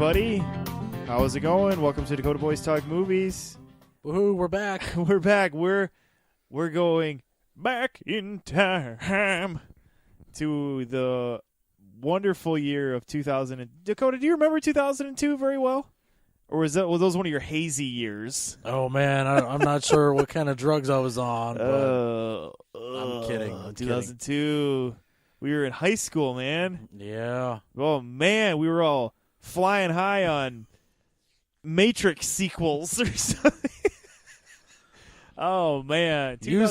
everybody. How's it going? Welcome to Dakota Boys Talk Movies. Woohoo, we're back. We're back. We're going back in time to the wonderful year of 2000. Dakota, do you remember 2002 very well? Or was those one of your hazy years? Oh, man, I'm not sure what kind of drugs I was on, but I'm kidding. 2002. We were in high school, man. Yeah. Oh, man, we were all flying high on Matrix sequels or something. Oh, man. You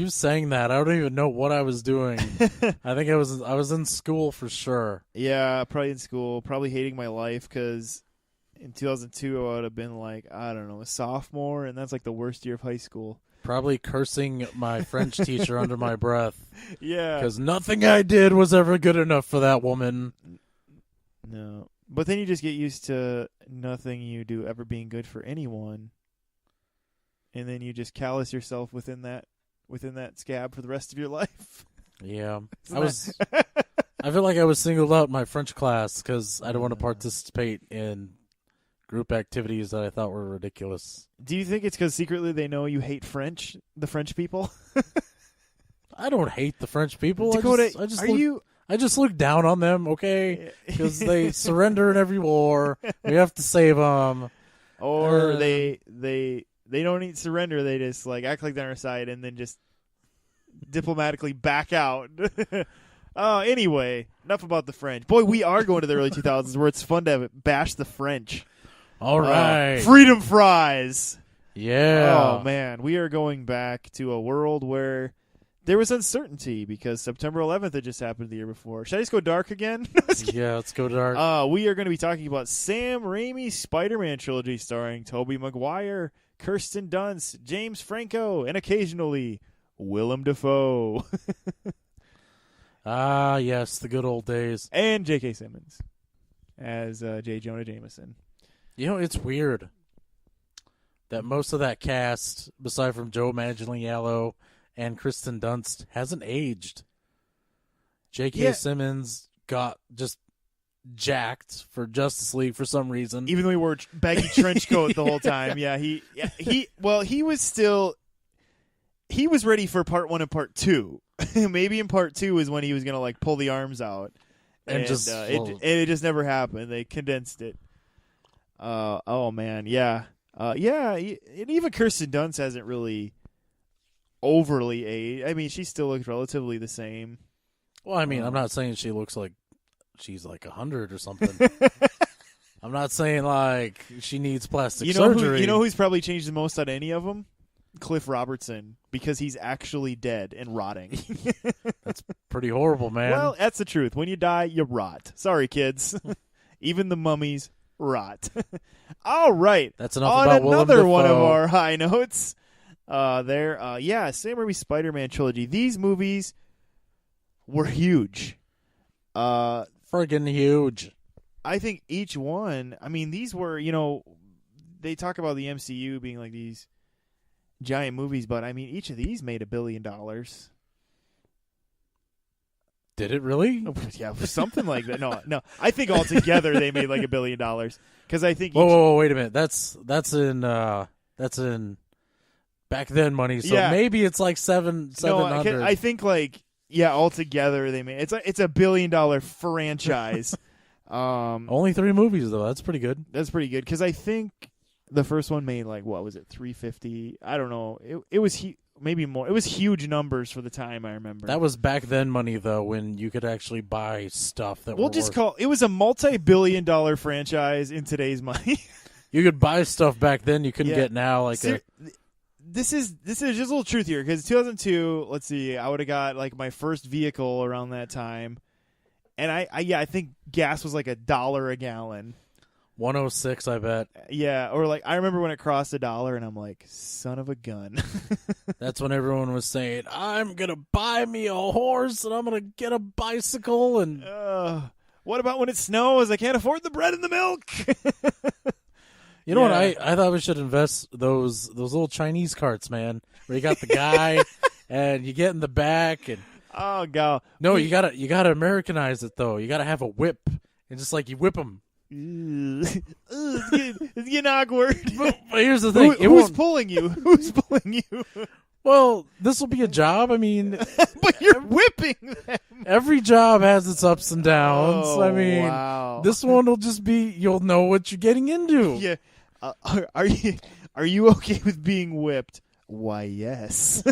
sang that. I don't even know what I was doing. I think I was in school for sure. Yeah, probably in school. Probably hating my life because in 2002 I would have been like, I don't know, a sophomore, and that's like the worst year of high school. Probably cursing my French teacher under my breath. Yeah. Because nothing I did was ever good enough for that woman. No. But then you just get used to nothing you do ever being good for anyone. And then you just callous yourself within that scab for the rest of your life. Yeah. I feel like I was singled out in my French class because I don't want to participate in group activities that I thought were ridiculous. Do you think it's because secretly they know you hate the French people? I don't hate the French people. Dakota, I just look down on them, okay? Because they surrender in every war. We have to save them. Or they don't need surrender. They just like act like they're on our side and then just diplomatically back out. Anyway, enough about the French. Boy, we are going to the early 2000s where it's fun to bash the French. All right. Freedom fries. Yeah. Oh, man. We are going back to a world where there was uncertainty because September 11th had just happened the year before. Should I just go dark again? Yeah, let's go dark. We are going to be talking about Sam Raimi Spider-Man trilogy starring Tobey Maguire, Kirsten Dunst, James Franco, and occasionally Willem Dafoe. Ah, yes, the good old days. And J.K. Simmons as J. Jonah Jameson. You know, it's weird that most of that cast, aside from Joe Manganiello and Kristen Dunst, hasn't aged. J.K. Simmons got just jacked for Justice League for some reason. Even though he wore a baggy trench coat the whole time. Yeah, he was ready for part 1 and part 2. Maybe in part 2 is when he was going to like pull the arms out. And it just never happened. They condensed it. Oh man, yeah. And even Kirsten Dunst hasn't really overly aged. I mean, she still looks relatively the same. Well, I mean, I'm not saying she looks like she's like 100 or something. I'm not saying like she needs plastic surgery. You know who's probably changed the most out of any of them? Cliff Robertson, because he's actually dead and rotting. That's pretty horrible, man. Well, that's the truth. When you die, you rot. Sorry, kids. Even the mummies rot. All right. That's enough about Willem Dafoe. Another one of our high notes. Sam Raimi Spider-Man trilogy. These movies were huge. Friggin' huge. I think each one, I mean, these were, they talk about the MCU being like these giant movies, but I mean, each of these made $1 billion. Did it really? Yeah, something like that. No. I think altogether they made like $1 billion because I think. Whoa, wait a minute. That's in back then money. So maybe it's like 700. No, I think altogether they made it's $1 billion franchise. Only 3 movies though. That's pretty good. That's pretty good because I think the first one made like what was it, 350? I don't know. It was maybe more. It was huge numbers for the time. I remember. That was back then money though, when you could actually buy stuff that it was a multi-billion-dollar franchise in today's money. You could buy stuff back then you couldn't get now. This is just a little truth here because 2002. Let's see, I would have got like my first vehicle around that time, and I think gas was like $1 a gallon. 106, I bet. Yeah, or like I remember when it crossed $1, and I'm like, son of a gun. That's when everyone was saying, "I'm gonna buy me a horse, and I'm gonna get a bicycle." And what about when it snows? I can't afford the bread and the milk. You know what? I thought we should invest those little Chinese carts, man, where you got the guy and you get in the back and. Oh god! No, you gotta Americanize it though. You gotta have a whip and just like you whip them. It's getting awkward. But here's the thing. Who's pulling you? Who's pulling you? Well, this will be a job. I mean, but you're whipping them. Every job has its ups and downs. Oh, I mean, wow. This one will just be, you'll know what you're getting into. Yeah. Are you okay with being whipped? Why, yes.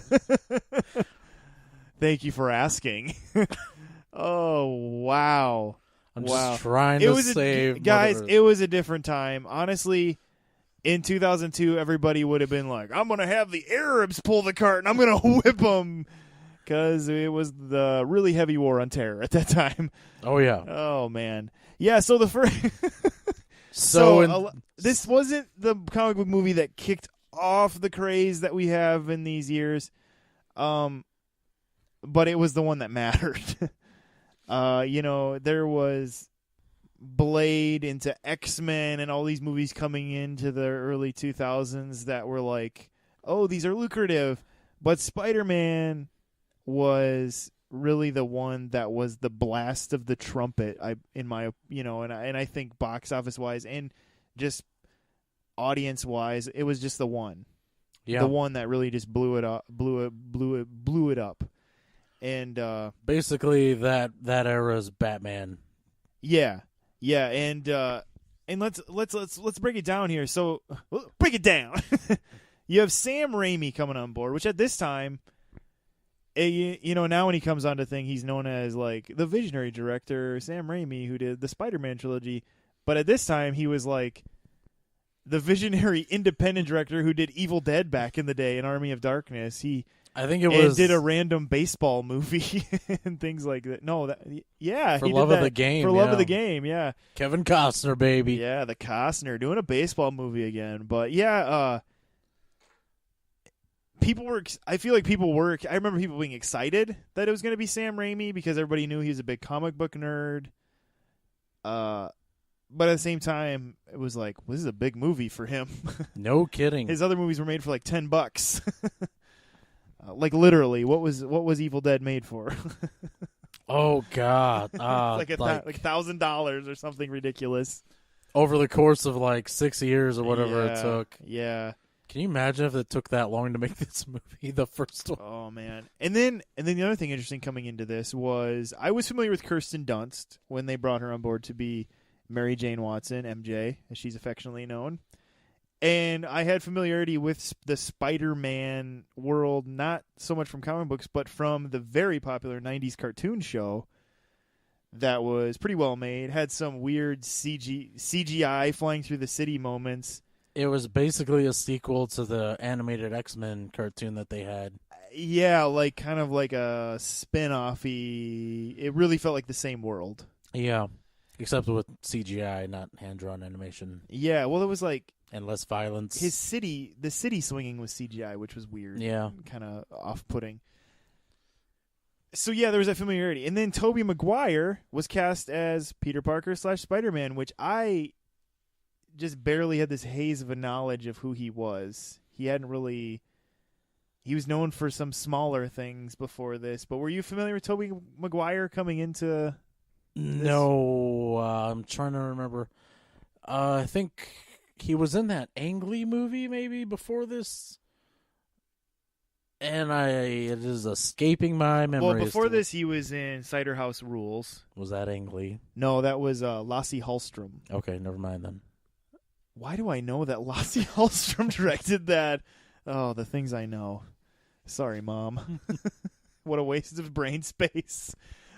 Thank you for asking. Oh, wow. I'm just trying to save. Guys, it was a different time. Honestly, in 2002, everybody would have been like, I'm going to have the Arabs pull the cart and I'm going to whip them. Because it was the really heavy war on terror at that time. Oh, yeah. Oh, man. Yeah, so the first... this wasn't the comic book movie that kicked off the craze that we have in these years. But it was the one that mattered. There was Blade into X-Men and all these movies coming into the early 2000s that were like, oh, these are lucrative. But Spider-Man was really the one that was the blast of the trumpet. And I think box office wise and just audience wise, it was just the one. Yeah. The one that really just blew it up. And basically that era's Batman. Yeah, and let's break it down here. So break it down. You have Sam Raimi coming on board, which at this time, now when he comes on to thing, he's known as like the visionary director, Sam Raimi, who did the Spider-Man trilogy. But at this time, he was like the visionary independent director who did Evil Dead back in the day in Army of Darkness. I think it was did a random baseball movie and things like that. No, for he love did of the game. For love of the game, yeah. Kevin Costner, baby. Yeah, the Costner doing a baseball movie again. But yeah, people were. I feel like people were. I remember people being excited that it was going to be Sam Raimi because everybody knew he was a big comic book nerd. But at the same time, it was like, well, this is a big movie for him. No kidding. His other movies were made for like $10. Like literally, what was Evil Dead made for? Oh God, like $1,000 or something ridiculous. Over the course of like 6 years or whatever it took. Yeah. Can you imagine if it took that long to make this movie, the first one? Oh man. And then the other thing interesting coming into this was I was familiar with Kirsten Dunst when they brought her on board to be Mary Jane Watson, MJ, as she's affectionately known. And I had familiarity with the Spider-Man world, not so much from comic books, but from the very popular 90s cartoon show that was pretty well made. Had some weird CGI flying through the city moments. It was basically a sequel to the animated X-Men cartoon that they had. Yeah, like kind of like a spin-off-y. It really felt like the same world. Yeah, except with CGI, not hand-drawn animation. Yeah, well, it was like... And less violence. The city swinging was CGI, which was weird. Yeah. Kind of off-putting. So, yeah, there was that familiarity. And then Tobey Maguire was cast as Peter Parker / Spider-Man, which I just barely had this haze of a knowledge of who he was. He was known for some smaller things before this. But were you familiar with Tobey Maguire coming into this? No, I'm trying to remember. I think... He was in that Ang Lee movie maybe before this, and it is escaping my memory. Well, before this, he was in Cider House Rules. Was that Ang Lee? No, that was Lasse Hallström. Okay, never mind then. Why do I know that Lasse Hallström directed that? Oh, the things I know. Sorry, Mom. What a waste of brain space.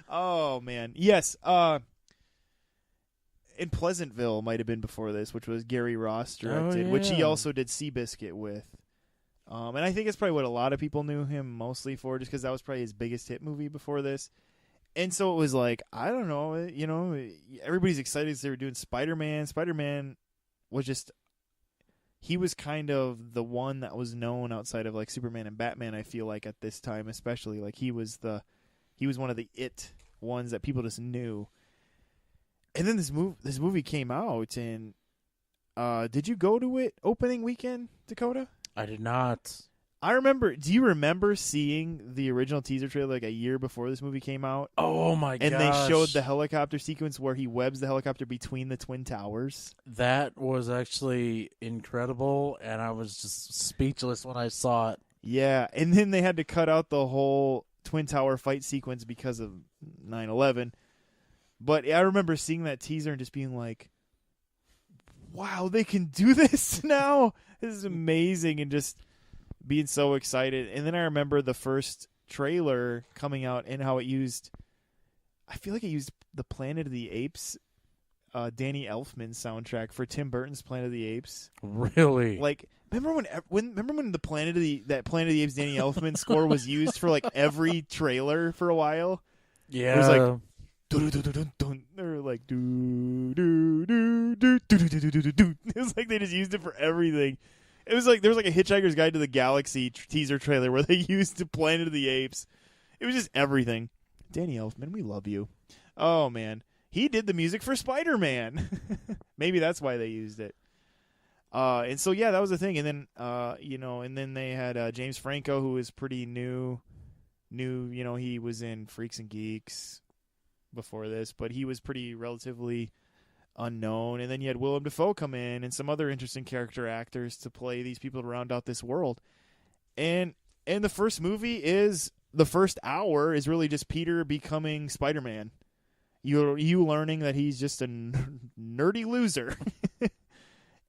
Oh, man. Yes, in Pleasantville might have been before this, which was Gary Ross directed, which he also did Seabiscuit with. And I think it's probably what a lot of people knew him mostly for, just because that was probably his biggest hit movie before this. And so it was like, I don't know, everybody's excited because they were doing Spider-Man. Spider-Man was just, he was kind of the one that was known outside of like Superman and Batman, I feel like at this time especially. Like he was one of the it ones that people just knew. And then this movie came out, and did you go to it opening weekend, Dakota? I did not. Do you remember seeing the original teaser trailer like a year before this movie came out? Oh my gosh. And they showed the helicopter sequence where he webs the helicopter between the Twin Towers. That was actually incredible, and I was just speechless when I saw it. Yeah, and then they had to cut out the whole Twin Tower fight sequence because of 9/11. But I remember seeing that teaser and just being like, wow, they can do this now? This is amazing, and just being so excited. And then I remember the first trailer coming out and how it used, I feel like it used the Planet of the Apes, Danny Elfman soundtrack for Tim Burton's Planet of the Apes. Really? Like, remember when the Planet of the Apes Danny Elfman score was used for like every trailer for a while? Yeah. It was like dun, dun, dun, dun, dun, or like do do do do do do do do do. It was like they just used it for everything. It was like there was like a Hitchhiker's Guide to the Galaxy teaser trailer where they used the Planet of the Apes. It was just everything. Danny Elfman, we love you. Oh man, he did the music for Spider-Man. Maybe that's why they used it. And so yeah, that was the thing. And then and then they had James Franco, who was pretty new. He was in Freaks and Geeks before this, but he was pretty relatively unknown. And then you had Willem Dafoe come in and some other interesting character actors to play these people to round out this world. And the first movie the first hour is really just Peter becoming Spider-Man. You learning that he's just a nerdy loser.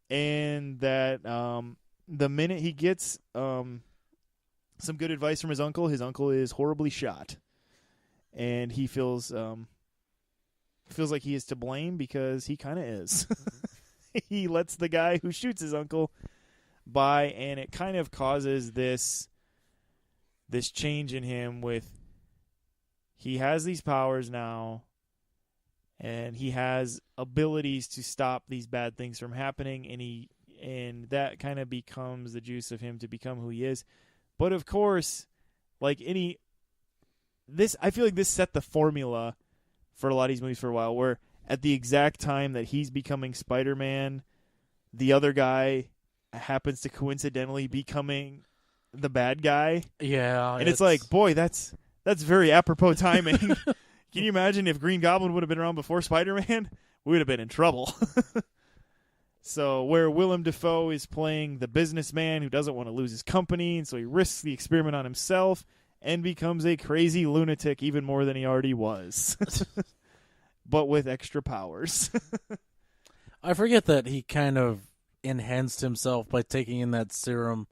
And that the minute he gets some good advice from his uncle is horribly shot. And he feels like he is to blame because he kind of is. He lets the guy who shoots his uncle by, and it kind of causes this change in him with he has these powers now, and he has abilities to stop these bad things from happening, and that kind of becomes the juice of him to become who he is. But of course, I feel like this set the formula for a lot of these movies for a while, where at the exact time that he's becoming Spider-Man, the other guy happens to coincidentally becoming the bad guy. Yeah. And it's like, boy, that's very apropos timing. Can you imagine if Green Goblin would have been around before Spider-Man? We would have been in trouble. So where Willem Dafoe is playing the businessman who doesn't want to lose his company, and so he risks the experiment on himself and becomes a crazy lunatic even more than he already was. But with extra powers. I forget that he kind of enhanced himself by taking in that serum.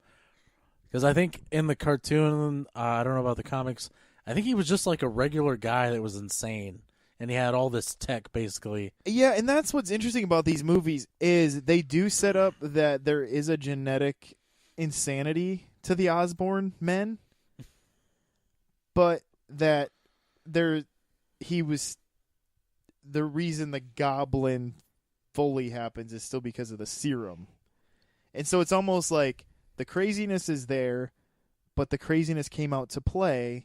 Because I think in the cartoon, I don't know about the comics, I think he was just like a regular guy that was insane. And he had all this tech, basically. Yeah, and that's what's interesting about these movies is they do set up that there is a genetic insanity to the Osborn men. But that he was the reason the Goblin fully happens is still because of the serum. And so it's almost like the craziness is there, but the craziness came out to play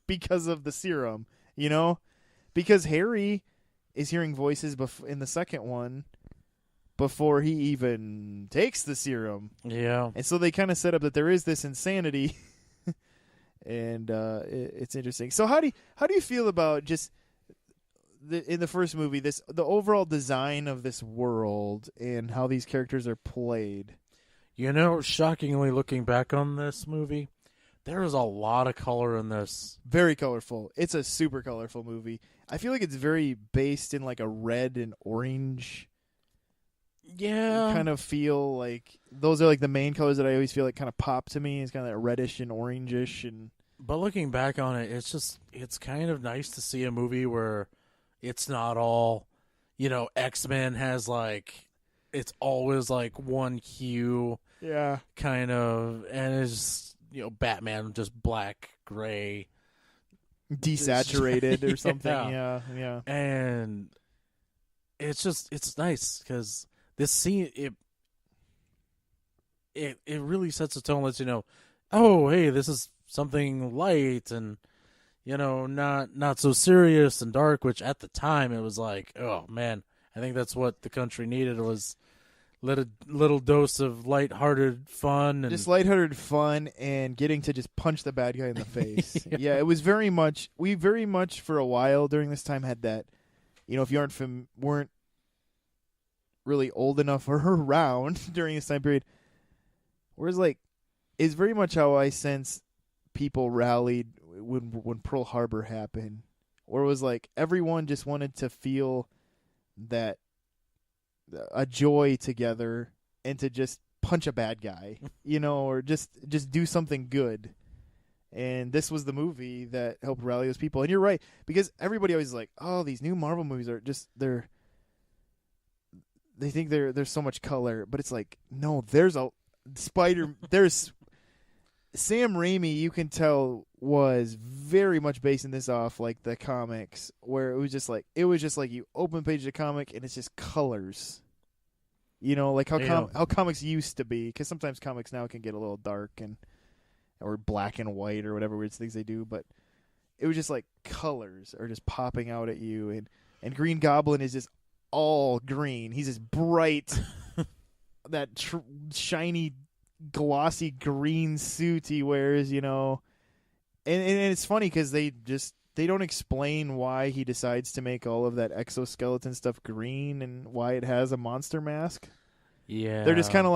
because of the serum, Because Harry is hearing voices in the second one before he even takes the serum. Yeah. And so they kind of set up that there is this insanity. And it's interesting. So how do you feel about just in the first movie the overall design of this world and how these characters are played? Shockingly looking back on this movie, there is a lot of color in this. Very colorful. It's a super colorful movie. I feel like it's very based in like a red and orange. Yeah. Kind of feel like those are like the main colors that I always feel like kind of pop to me. It's kind of that reddish and orangish. But looking back on it, it's kind of nice to see a movie where it's not all, X-Men has it's always like one hue. Yeah. Kind of, and it's, Batman just black, gray. Desaturated or something. Yeah. And it's nice because this scene, it really sets a tone, lets you know, oh, hey, this is something light and, not so serious and dark, which at the time it was like, oh, man, I think that's what the country needed was little dose of lighthearted fun. And just lighthearted fun and getting to just punch the bad guy in the face. Yeah, it was very much, we very much for a while during this time had that, if you weren't really old enough or around during this time period, whereas it's very much how I sense people rallied when Pearl Harbor happened, where it was everyone just wanted to feel that a joy together and to just punch a bad guy, or just do something good. And this was the movie that helped rally those people. And you're right, because everybody always is like, oh, these new Marvel movies are just they think there's so much color, but it's no, there's Sam Raimi, you can tell, was very much basing this off the comics, where it was just you open page of the comic and it's just colors. How comics used to be, because sometimes comics now can get a little dark or black and white or whatever weird things they do, but it was just colors are just popping out at you, and Green Goblin is just all green. He's this bright, that shiny, glossy green suit he wears, and it's funny because they don't explain why he decides to make all of that exoskeleton stuff green and why it has a monster mask. Yeah, they're just kind of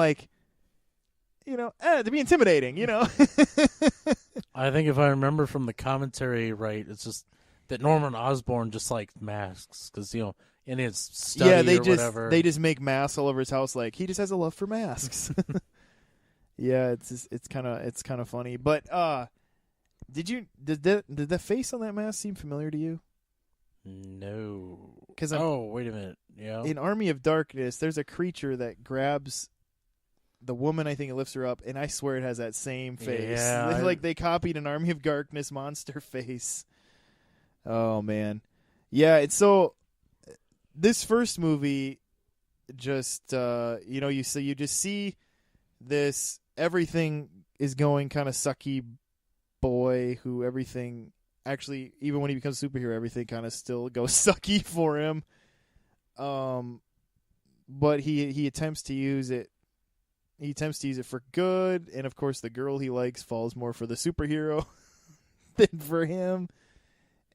to be intimidating, I think if I remember from the commentary right, it's just that Norman Osborn just liked masks because in his study whatever, they just make masks all over his house. He just has a love for masks. Yeah, it's kind of funny. But did the face on that mask seem familiar to you? No. Wait a minute. Yeah. In Army of Darkness, there's a creature that grabs the woman. I think it lifts her up, and I swear it has that same face. Yeah, they copied an Army of Darkness monster face. Oh man, yeah. It's so. This first movie, just you just see this. Everything is going kind of sucky boy who everything actually, even when he becomes a superhero, everything kind of still goes sucky for him. But he attempts to use it. He attempts to use it for good, and of course the girl he likes falls more for the superhero than for him.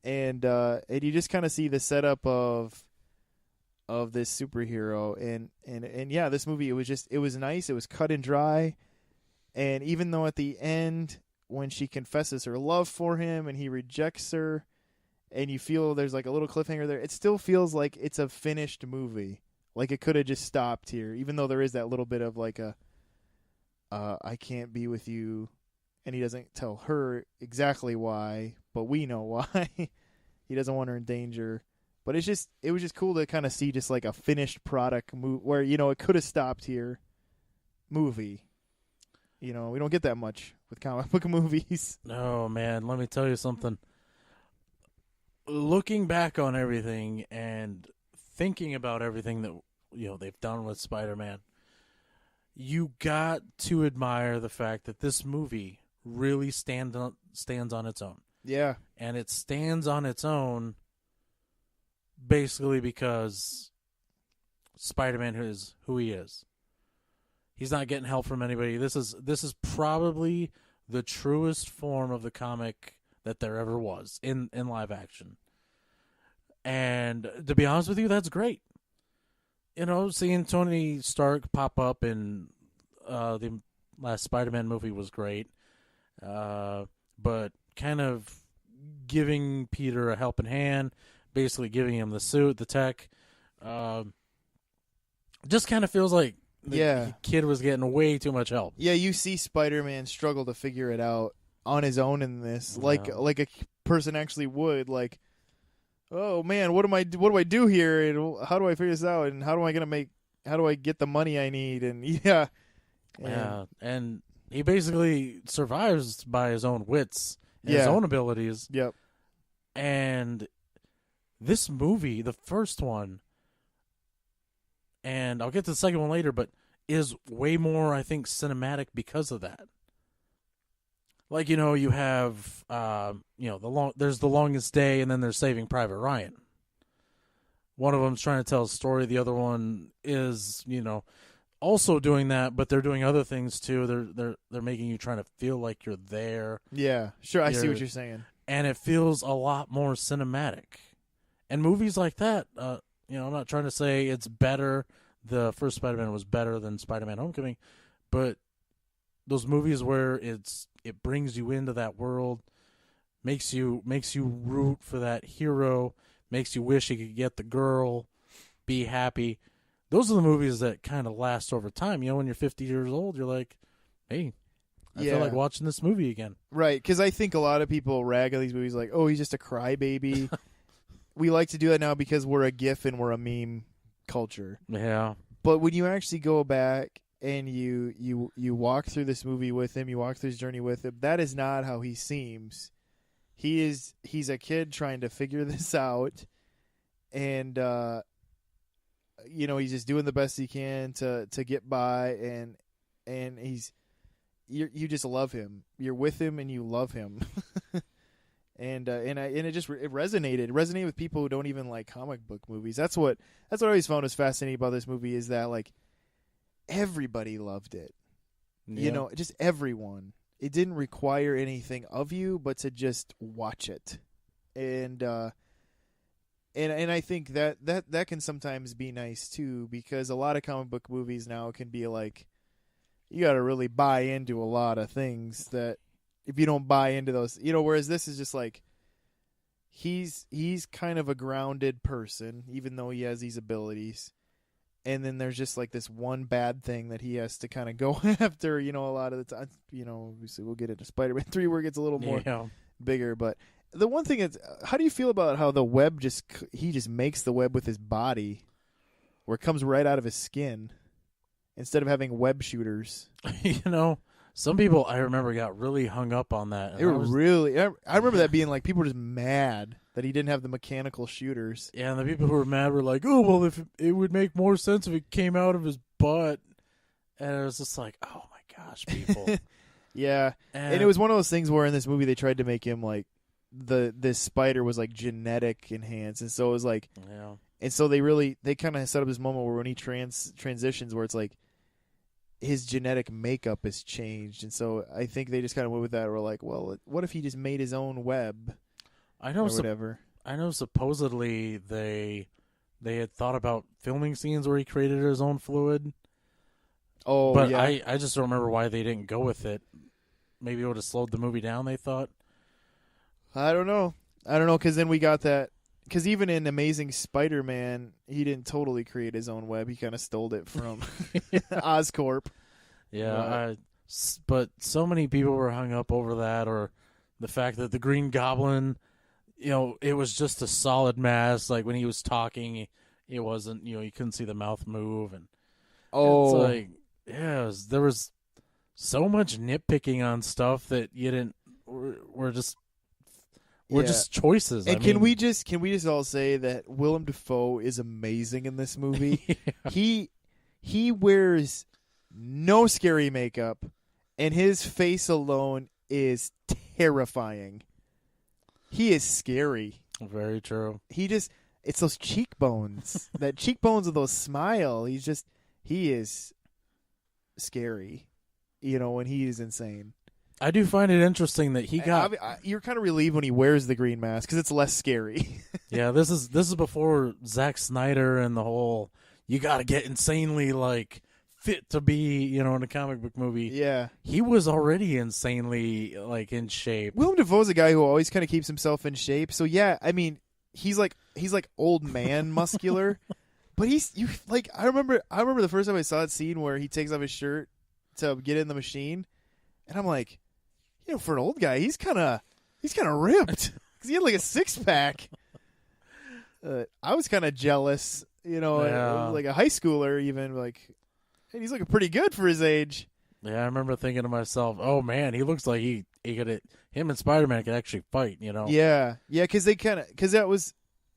And you just kind of see the setup of this superhero, and yeah, this movie, it was nice. It was cut and dry. And even though at the end, when she confesses her love for him and he rejects her, and you feel there's a little cliffhanger there, it still feels like it's a finished movie. It could have just stopped here, even though there is that little bit of I can't be with you, and he doesn't tell her exactly why, but we know why. He doesn't want her in danger. But it was just cool to kind of see just a finished product where, it could have stopped here movie. We don't get that much with comic book movies. No, man, let me tell you something. Looking back on everything and thinking about everything that they've done with Spider-Man, you got to admire the fact that this movie really stands on its own. Yeah. And it stands on its own basically because Spider-Man is who he is. He's not getting help from anybody. This is probably the truest form of the comic that there ever was in live action. And to be honest with you, that's great. Seeing Tony Stark pop up in the last Spider-Man movie was great. But kind of giving Peter a helping hand, basically giving him the suit, the tech, just kind of feels like the kid was getting way too much help. Yeah, you see Spider-Man struggle to figure it out on his own in this, like a person actually would. Oh man, what do I do here? And how do I figure this out? And how do I get the money I need? And and he basically survives by his own wits and his own abilities. Yep. And this movie, the first one, and I'll get to the second one later, but is way more, I think, cinematic because of that. You have, there's The Longest Day, and then there's Saving Private Ryan. One of them's trying to tell a story. The other one is, also doing that, but they're doing other things too. They're making you trying to feel like you're there. Yeah, sure. I see what you're saying. And it feels a lot more cinematic. And movies like that, I'm not trying to say it's better. The first Spider-Man was better than Spider-Man Homecoming, but those movies where it brings you into that world, makes you root for that hero, makes you wish you could get the girl, be happy. Those are the movies that kind of last over time. When you're 50 years old, you're like, hey, I feel like watching this movie again. Right, because I think a lot of people rag on these movies like, oh, he's just a crybaby. We like to do that now because we're a GIF and we're a meme culture. Yeah. But when you actually go back and you walk through this movie with him, you walk through his journey with him, that is not how he seems. He's a kid trying to figure this out, and he's just doing the best he can to get by, and you just love him. You're with him and you love him. And it resonated with people who don't even like comic book movies. That's what I always found was fascinating about this movie, is that like everybody loved it. Yeah. Just everyone. It didn't require anything of you but to just watch it. And I think that can sometimes be nice too, because a lot of comic book movies now can be like, you got to really buy into a lot of things that if you don't buy into those, whereas this is just like, he's kind of a grounded person, even though he has these abilities. And then there's just like this one bad thing that he has to kind of go after, a lot of the time. Obviously we'll get into Spider-Man 3 where it gets a little more bigger. But the one thing is, how do you feel about how the web he just makes the web with his body, where it comes right out of his skin, instead of having web shooters? Some people I remember got really hung up on that. They were really. I remember that being like, people were just mad that he didn't have the mechanical shooters. Yeah, and the people who were mad were like, "Oh, well, if it would make more sense if it came out of his butt," and it was just like, "Oh my gosh, people." Yeah, and it was one of those things where in this movie they tried to make him like this spider was like genetic enhanced, and so it was like, and so they kind of set up this moment where when he transitions, where it's like, his genetic makeup has changed, and so I think they just kind of went with that. We're like, well, what if he just made his own web? I know, or whatever. I know. Supposedly they had thought about filming scenes where he created his own fluid. Oh, but yeah. I just don't remember why they didn't go with it. Maybe it would have slowed the movie down, they thought. I don't know, because then we got that. Because even in Amazing Spider-Man, he didn't totally create his own web. He kind of stole it from Oscorp. Yeah, but so many people were hung up over that, or the fact that the Green Goblin, it was just a solid mass. Like when he was talking, it wasn't, you couldn't see the mouth move. And it's like, there was so much nitpicking on stuff that you didn't, were just choices. And can we just all say that Willem Dafoe is amazing in this movie? Yeah. He wears no scary makeup, and his face alone is terrifying. He is scary. Very true. It's those cheekbones. That cheekbones with those smile. He is scary. When he is insane. I do find it interesting that he got. You're kind of relieved when he wears the green mask because it's less scary. Yeah, this is before Zack Snyder and the whole you got to get insanely like fit to be in a comic book movie. Yeah, he was already insanely like in shape. Willem Dafoe's a guy who always kind of keeps himself in shape. So yeah, I mean he's like old man muscular, but I remember the first time I saw that scene where he takes off his shirt to get in the machine, and I'm like, for an old guy, he's kind of ripped because he had like a 6-pack. I was kind of jealous, like a high schooler, even like, hey, he's looking pretty good for his age. Yeah, I remember thinking to myself, oh man, he looks like he could. Him and Spider-Man could actually fight, Yeah, because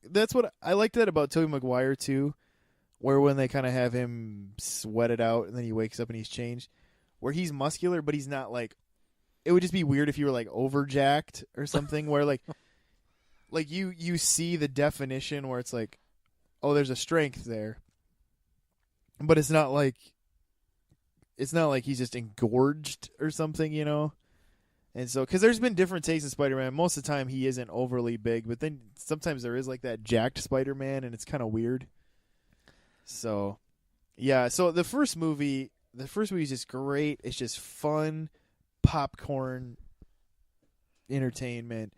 that's what I liked that about Tobey Maguire too, where when they kind of have him sweat it out and then he wakes up and he's changed, where he's muscular but he's not like. It would just be weird if you were like overjacked or something where like you see the definition where it's like, oh, there's a strength there. But it's not like it's not like he's just engorged or something, you know. And so, because there's been different takes of Spider-Man. Most of the time, he isn't overly big, but then sometimes there is like that jacked Spider-Man, and it's kind of weird. So, yeah. So the first movie is just great. It's just fun, popcorn entertainment.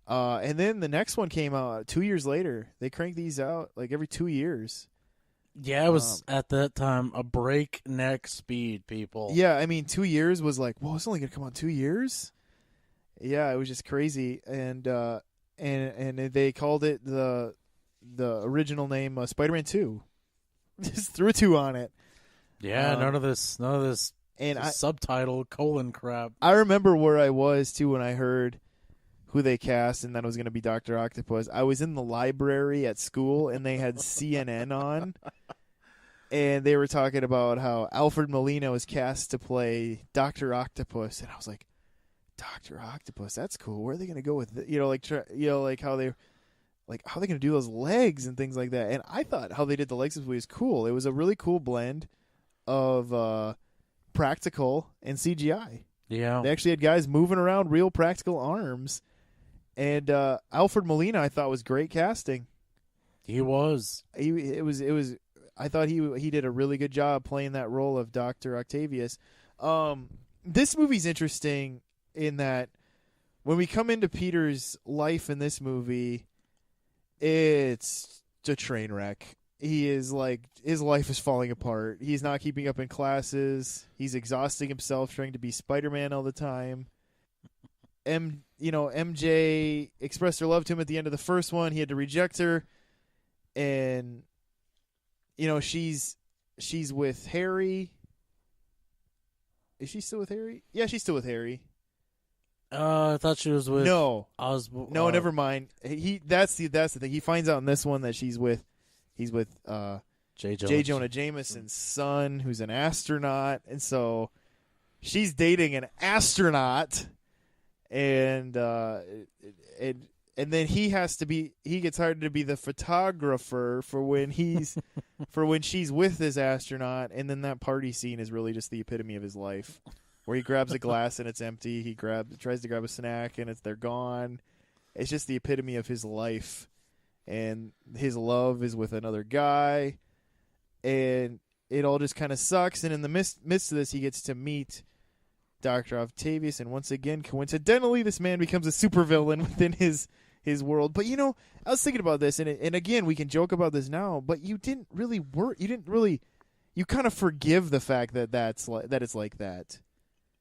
And then the next one came out 2 years later. They crank these out like every 2 years. Yeah, it was at that time a breakneck speed, people. Yeah, I mean, 2 years was like, whoa, it's only gonna come out 2 years. Yeah, it was just crazy, and they called it the original name Spider-Man 2. Just threw a 2 on it. Yeah, none of this and subtitle crap. I remember where I was too when I heard who they cast and that it was going to be Dr. Octopus. I was in the library at school and they had CNN on, and they were talking about how Alfred Molina was cast to play Dr. Octopus, and I was like, Dr. Octopus, that's cool. Where are they going to go with it? Like how they. Like, how are they going to do those legs and things like that? And I thought how they did the legs was cool. It was a really cool blend of practical and CGI. Yeah. They actually had guys moving around real practical arms. And Alfred Molina, I thought, was great casting. He was. I thought he did a really good job playing that role of Dr. Octavius. This movie's interesting in that when we come into Peter's life in this movie, it's a train wreck. He is like, his life is falling apart. He's not keeping up in classes. He's exhausting himself trying to be Spider-Man all the time. MJ expressed her love to him at the end of the first one. He had to reject her, and she's with Harry. Is she still with Harry? Yeah, she's still with Harry. I thought she was with No, never mind. That's the thing. He finds out in this one that he's with J. Jonah Jameson's son, who's an astronaut, and so she's dating an astronaut, and then he gets hired to be the photographer for when she's with this astronaut, and then that party scene is really just the epitome of his life. Where he grabs a glass and it's empty. He tries to grab a snack and they're gone. It's just the epitome of his life. And his love is with another guy. And it all just kind of sucks. And in the midst of this, he gets to meet Dr. Octavius. And once again, coincidentally, this man becomes a supervillain within his world. But, I was thinking about this. And again, we can joke about this now. But you didn't really you kind of forgive the fact that that it's like that.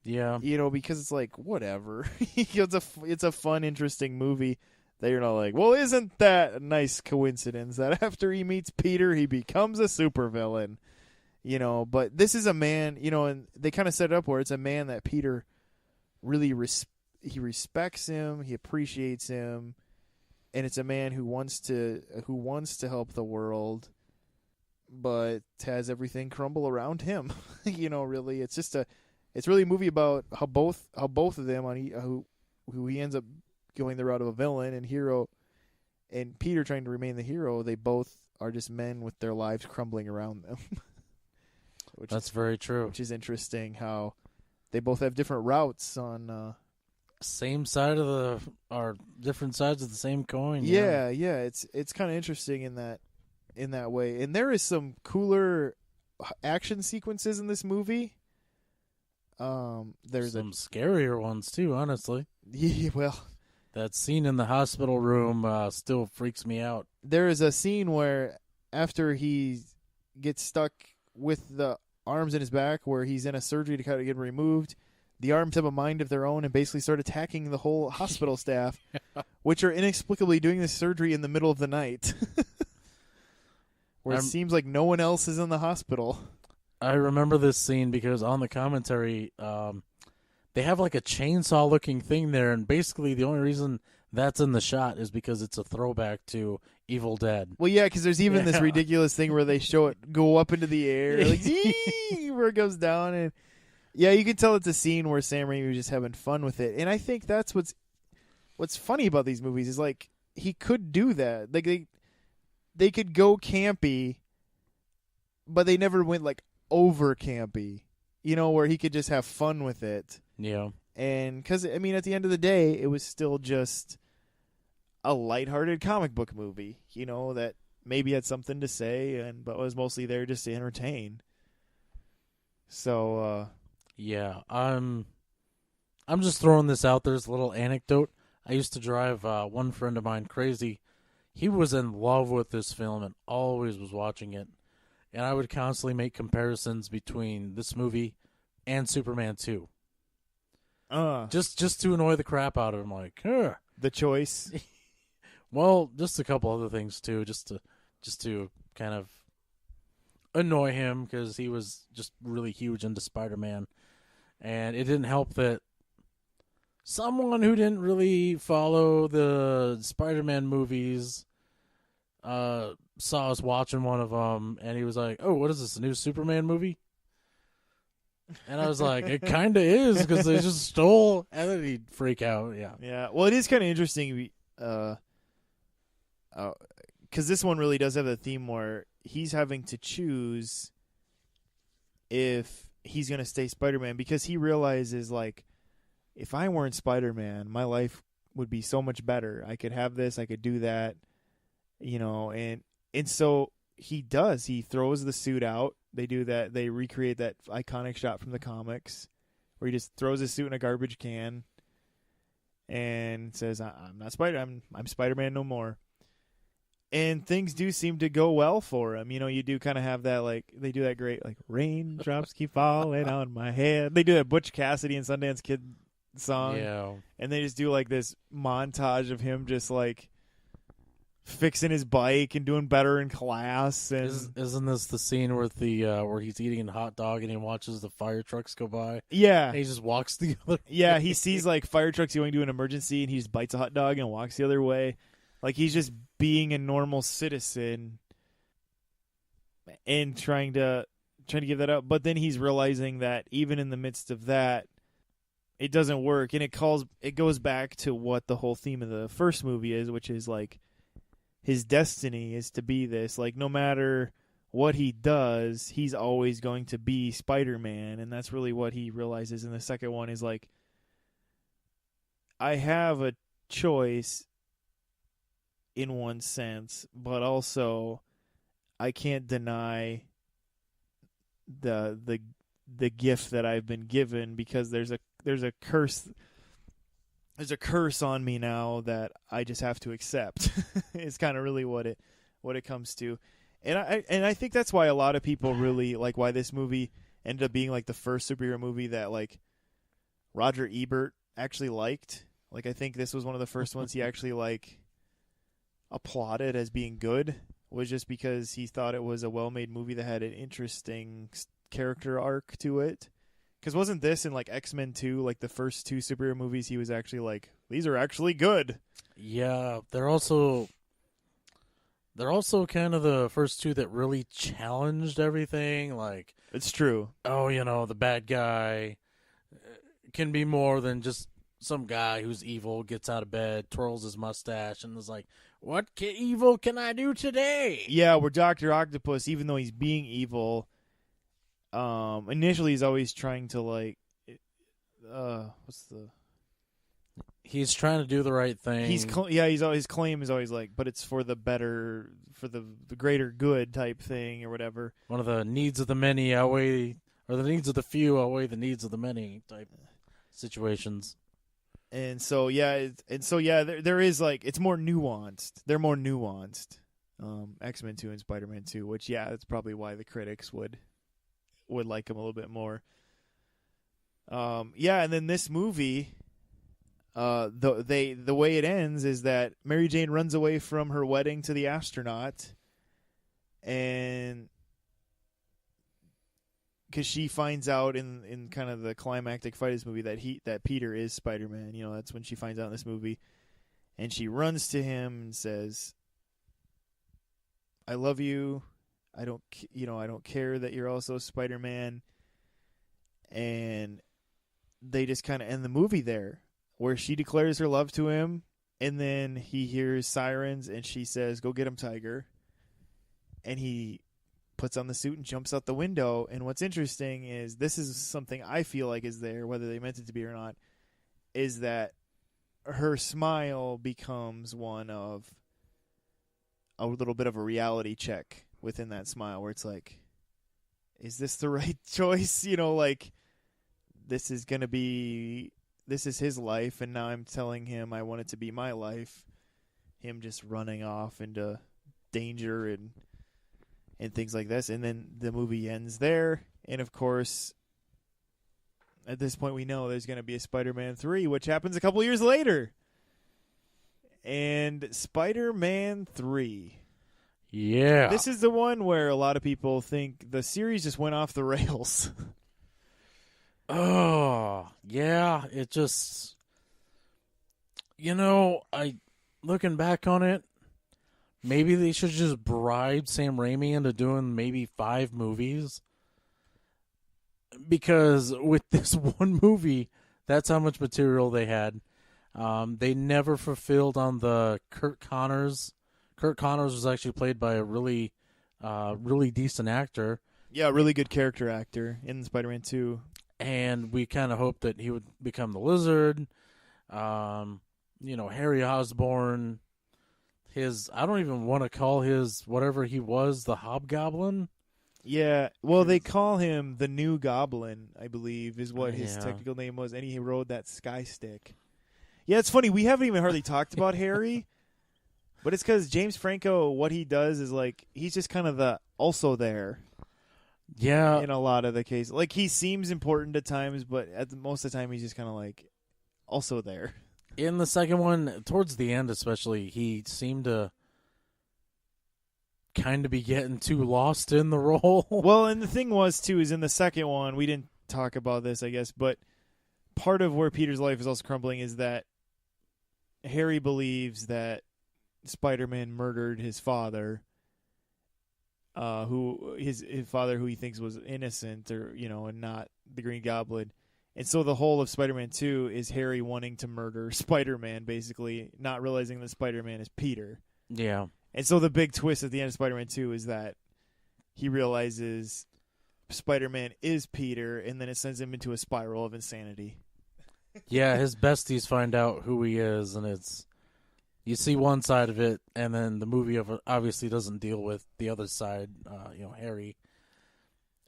Yeah. Because it's like, whatever. It's a fun, interesting movie that you're not like, well, isn't that a nice coincidence that after he meets Peter, he becomes a supervillain? But this is a man, and they kind of set it up where it's a man that Peter really he respects him, he appreciates him, and it's a man who wants to help the world, but has everything crumble around him. Really, it's really a movie about how both of them who he ends up going the route of a villain and hero, and Peter trying to remain the hero. They both are just men with their lives crumbling around them. That's very true. Which is interesting how they both have different routes on same side or different sides of the same coin. Yeah. It's kind of interesting in that way. And there is some cooler action sequences in this movie. There's some scarier ones too, honestly. Yeah, well, that scene in the hospital room still freaks me out. There is a scene where after he gets stuck with the arms in his back, where he's in a surgery to kind of get removed, the arms have a mind of their own and basically start attacking the whole hospital staff, which are inexplicably doing this surgery in the middle of the night, where it seems like no one else is in the hospital. I remember this scene because on the commentary, they have like a chainsaw-looking thing there, and basically the only reason that's in the shot is because it's a throwback to Evil Dead. Well, yeah, because there's even this ridiculous thing where they show it go up into the air, like where it goes down, and yeah, you can tell it's a scene where Sam Raimi was just having fun with it, and I think that's what's funny about these movies is like he could do that, like they could go campy, but they never went like over campy. where he could just have fun with it. Yeah. And because, I mean, at the end of the day, it was still just a lighthearted comic book movie, that maybe had something to say, but was mostly there just to entertain. So, yeah, I'm just throwing this out there as a little anecdote. I used to drive one friend of mine crazy. He was in love with this film and always was watching it. And I would constantly make comparisons between this movie and Superman 2. Just to annoy the crap out of him, like, the choice. Well, just a couple other things too, just to kind of annoy him because he was just really huge into Spider-Man, and it didn't help that someone who didn't really follow the Spider-Man movies saw us watching one of them, and he was like, "Oh, what is this? A new Superman movie?" And I was like, "It kind of is because they just stole," and then he'd freak out. Yeah. Yeah. Well, it is kind of interesting. Because this one really does have a theme where he's having to choose if he's going to stay Spider-Man, because he realizes, like, if I weren't Spider-Man, my life would be so much better. I could have this, I could do that, and so he does. He throws the suit out. They do that. They recreate that iconic shot from the comics where he just throws his suit in a garbage can and says, I'm not Spider-Man. I'm Spider-Man no more. And things do seem to go well for him. You do kind of have that, like, they do that great, like, raindrops keep falling on my head. They do that Butch Cassidy and Sundance Kid song. Yeah. And they just do, like, this montage of him just, like, fixing his bike and doing better in class. And isn't this the scene where where he's eating a hot dog and he watches the fire trucks go by? Yeah. And he just walks the other way. Yeah, he sees, like, fire trucks going to an emergency, and he just bites a hot dog and walks the other way. Like, he's just being a normal citizen and trying to give that up. But then he's realizing that even in the midst of that, it doesn't work. And it goes back to what the whole theme of the first movie is, which is, like, his destiny is to be this. Like, no matter what he does, he's always going to be Spider-Man. And that's really what he realizes in the second one is, like, I have a choice in one sense, but also I can't deny the gift that I've been given, because there's a curse on me now that I just have to accept. It's kind of really what it comes to. And I think that's why a lot of people really like why this movie ended up being like the first superhero movie that, like, Roger Ebert actually liked. Like, I think this was one of the first ones he actually, like, applauded as being good, was just because he thought it was a well-made movie that had an interesting character arc to it. Because wasn't this in, like, X-Men 2, like, the first two superhero movies, he was actually like, these are actually good. Yeah, they're also kind of the first two that really challenged everything. Like, it's true. Oh, the bad guy can be more than just some guy who's evil, gets out of bed, twirls his mustache, and is like, what evil can I do today? Yeah, where Dr. Octopus, even though he's being evil, initially he's always trying to, like, he's trying to do the right thing. His claim is always like, but it's for the better, for the greater good type thing or whatever. One of the needs of the many outweigh, or the needs of the few outweigh the needs of the many type situations. And so there is, like, it's more nuanced. They're more nuanced. X-Men 2 and Spider-Man 2, which that's probably why the critics would like them a little bit more. And then this movie, the way it ends is that Mary Jane runs away from her wedding to the astronaut, and because she finds out in kind of the climactic fight of this movie that Peter is Spider-Man. That's when she finds out in this movie. And she runs to him and says, I love you. I don't care that you're also Spider-Man. And they just kind of end the movie there, where she declares her love to him. And then he hears sirens and she says, go get him, Tiger. And he puts on the suit and jumps out the window. And what's interesting is this is something I feel like is there, whether they meant it to be or not, is that her smile becomes one of a little bit of a reality check within that smile where it's like, is this the right choice? Like, this is his life, and now I'm telling him I want it to be my life. Him just running off into danger and things like this. And then the movie ends there. And, of course, at this point we know there's going to be a Spider-Man 3, which happens a couple years later. And Spider-Man 3. Yeah. This is the one where a lot of people think the series just went off the rails. Oh, yeah. It just... looking back on it, maybe they should just bribe Sam Raimi into doing maybe 5 movies. Because with this one movie, that's how much material they had. They never fulfilled on the Kurt Connors. Kurt Connors was actually played by a really decent actor. Yeah, a really good character actor in Spider-Man 2. And we kind of hoped that he would become the Lizard. Harry Osborn, I don't even want to call his whatever he was, the Hobgoblin. Yeah, well, they call him the New Goblin, I believe, is what his technical name was, and he rode that sky stick. Yeah, it's funny, we haven't even hardly talked about Harry, but it's because James Franco, what he does is, like, he's just kind of the also there. Yeah. In a lot of the cases. Like, he seems important at times, but most of the time he's just kind of, like, also there. In the second one, towards the end especially, he seemed to kind of be getting too lost in the role. Well, and the thing was, too, is in the second one, we didn't talk about this, I guess, but part of where Peter's life is also crumbling is that Harry believes that Spider-Man murdered his father, his father who he thinks was innocent and not the Green Goblin. And so the whole of Spider-Man 2 is Harry wanting to murder Spider-Man, basically, not realizing that Spider-Man is Peter. Yeah. And so the big twist at the end of Spider-Man 2 is that he realizes Spider-Man is Peter, and then it sends him into a spiral of insanity. Yeah, his besties find out who he is, and you see one side of it, and then the movie obviously doesn't deal with the other side, Harry.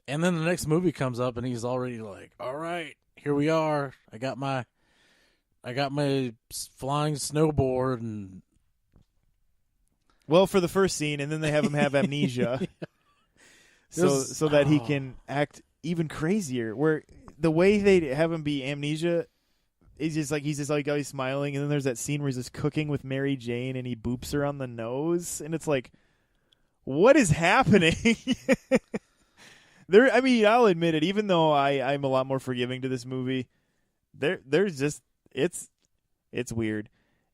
And then the next movie comes up, and he's already like, all right, here we are. I got my flying snowboard, and well, for the first scene, and then they have him have amnesia, so that he can act even crazier. Where the way they have him be amnesia is just like he's always smiling, and then there's that scene where he's just cooking with Mary Jane, and he boops her on the nose, and it's like, what is happening? I'll admit it. Even though I'm a lot more forgiving to this movie, there's just it's weird.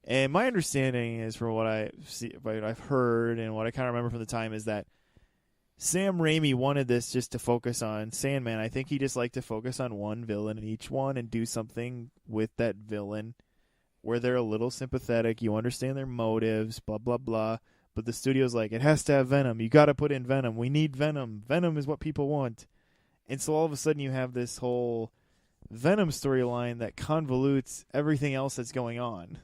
And my understanding is, from what I've heard and what I kind of remember from the time, is that Sam Raimi wanted this just to focus on Sandman. I think he just liked to focus on one villain in each one and do something with that villain where they're a little sympathetic. You understand their motives, blah, blah, blah. But the studio's like, it has to have Venom. You got to put in Venom. We need Venom. Venom is what people want. And so all of a sudden you have this whole Venom storyline that convolutes everything else that's going on.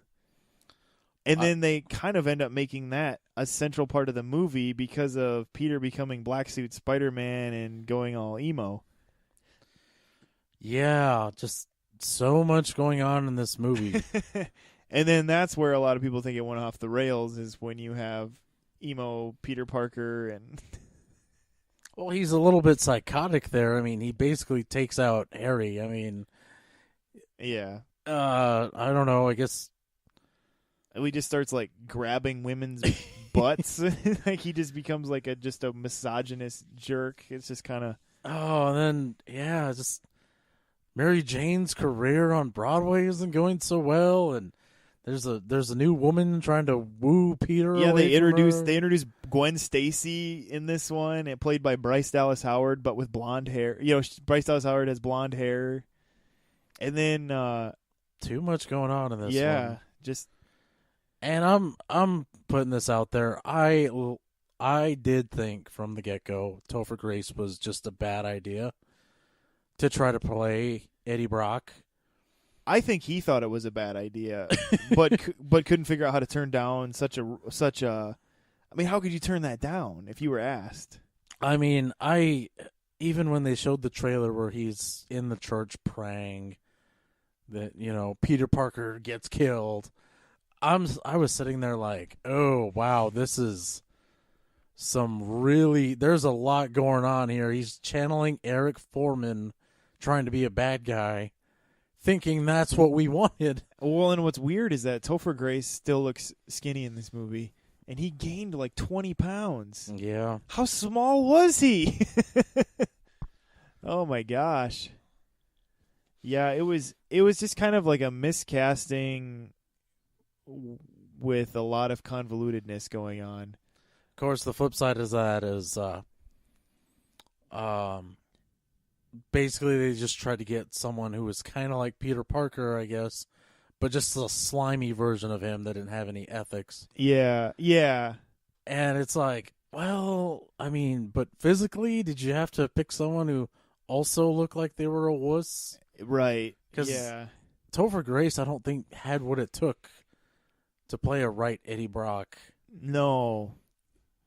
And then they kind of end up making that a central part of the movie because of Peter becoming Black Suit Spider-Man and going all emo. Yeah, just so much going on in this movie. And then that's where a lot of people think it went off the rails, is when you have emo Peter Parker and... Well, he's a little bit psychotic there. I mean, he basically takes out Harry. I mean... Yeah. I don't know, I guess... He just starts, like, grabbing women's butts. Like, he just becomes, like, just a misogynist jerk. It's just kind of... Oh, and then, yeah, just... Mary Jane's career on Broadway isn't going so well, and there's a new woman trying to woo Peter. Yeah, they introduced Gwen Stacy in this one, and played by Bryce Dallas Howard, but with blonde hair. Bryce Dallas Howard has blonde hair, and then too much going on in this. Yeah, one. just. And I'm putting this out there. I I did think from the get-go Topher Grace was just a bad idea to try to play Eddie Brock. I think he thought it was a bad idea, but couldn't figure out how to turn down such a. I mean, how could you turn that down if you were asked? I mean, even when they showed the trailer where he's in the church praying that, Peter Parker gets killed, I was sitting there like, oh, wow, this is there's a lot going on here. He's channeling Eric Foreman trying to be a bad guy, thinking that's what we wanted. Well, and what's weird is that Topher Grace still looks skinny in this movie. And he gained like 20 pounds. Yeah. How small was he? Oh my gosh. Yeah, it was just kind of like a miscasting with a lot of convolutedness going on. Of course, the flip side of that is basically they just tried to get someone who was kind of like Peter Parker, I guess, but just a slimy version of him that didn't have any ethics. Yeah. And it's like, well, I mean, but physically, did you have to pick someone who also looked like they were a wuss? Right. Because Topher Grace, I don't think, had what it took to play a right Eddie Brock. No,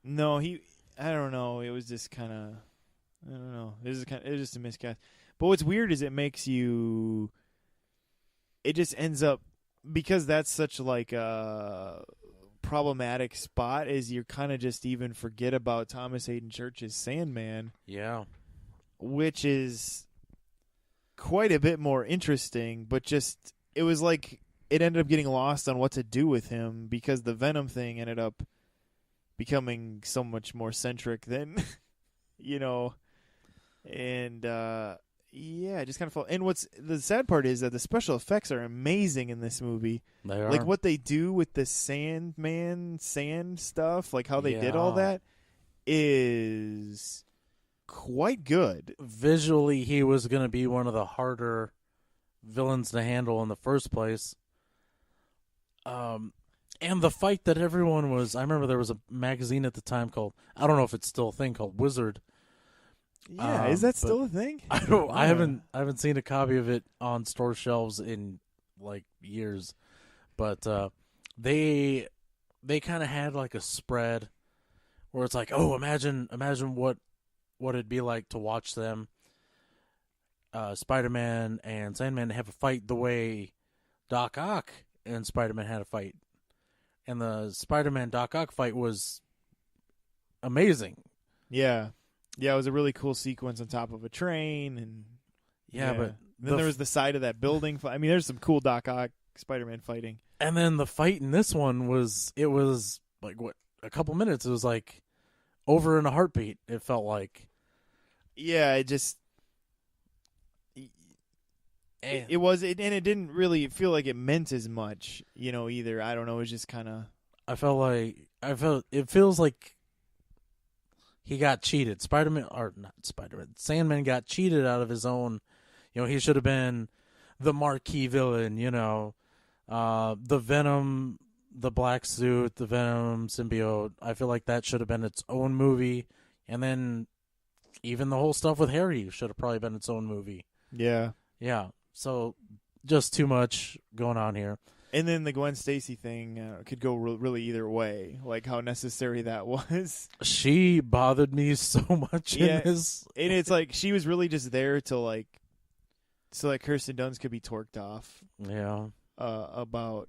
I don't know. It was just kind of, I don't know. It was just a miscast. But what's weird is it just ends up, because that's such like a problematic spot, is you kind of just even forget about Thomas Hayden Church's Sandman. Yeah. Which is quite a bit more interesting, but just, it was like it ended up getting lost on what to do with him because the Venom thing ended up becoming so much more centric than, and, yeah, it just kind of felt. And what's the sad part is that the special effects are amazing in this movie. They are. Like what they do with the sand stuff, like how they did all that, is quite good. Visually, he was going to be one of the harder villains to handle in the first place. And the fight that everyone was, I remember there was a magazine at the time called, I don't know if it's still a thing, called Wizard. Yeah, is that still a thing? I haven't seen a copy of it on store shelves in like years, but they kind of had like a spread where it's like, oh, imagine what it'd be like to watch them, Spider-Man and Sandman, have a fight the way Doc Ock and Spider-Man had a fight, and the Spider-Man Doc Ock fight was amazing. Yeah. Yeah, it was a really cool sequence on top of a train, and but then there was the side of that building. I mean, there's some cool Doc Ock Spider-Man fighting. And then the fight in this one was like a couple minutes. It was like over in a heartbeat. It felt like. Yeah, it just. It was, and it didn't really feel like it meant as much, either. I don't know. It was just kind of. It feels like. He got cheated. Sandman got cheated out of his own. He should have been the marquee villain, the Venom, the black suit, the Venom symbiote. I feel like that should have been its own movie. And then even the whole stuff with Harry should have probably been its own movie. Yeah. Yeah. So just too much going on here. And then the Gwen Stacy thing could go really either way, like how necessary that was. She bothered me so much in this. And it's like she was really just there to so that Kirsten Dunst could be torqued off. Yeah. About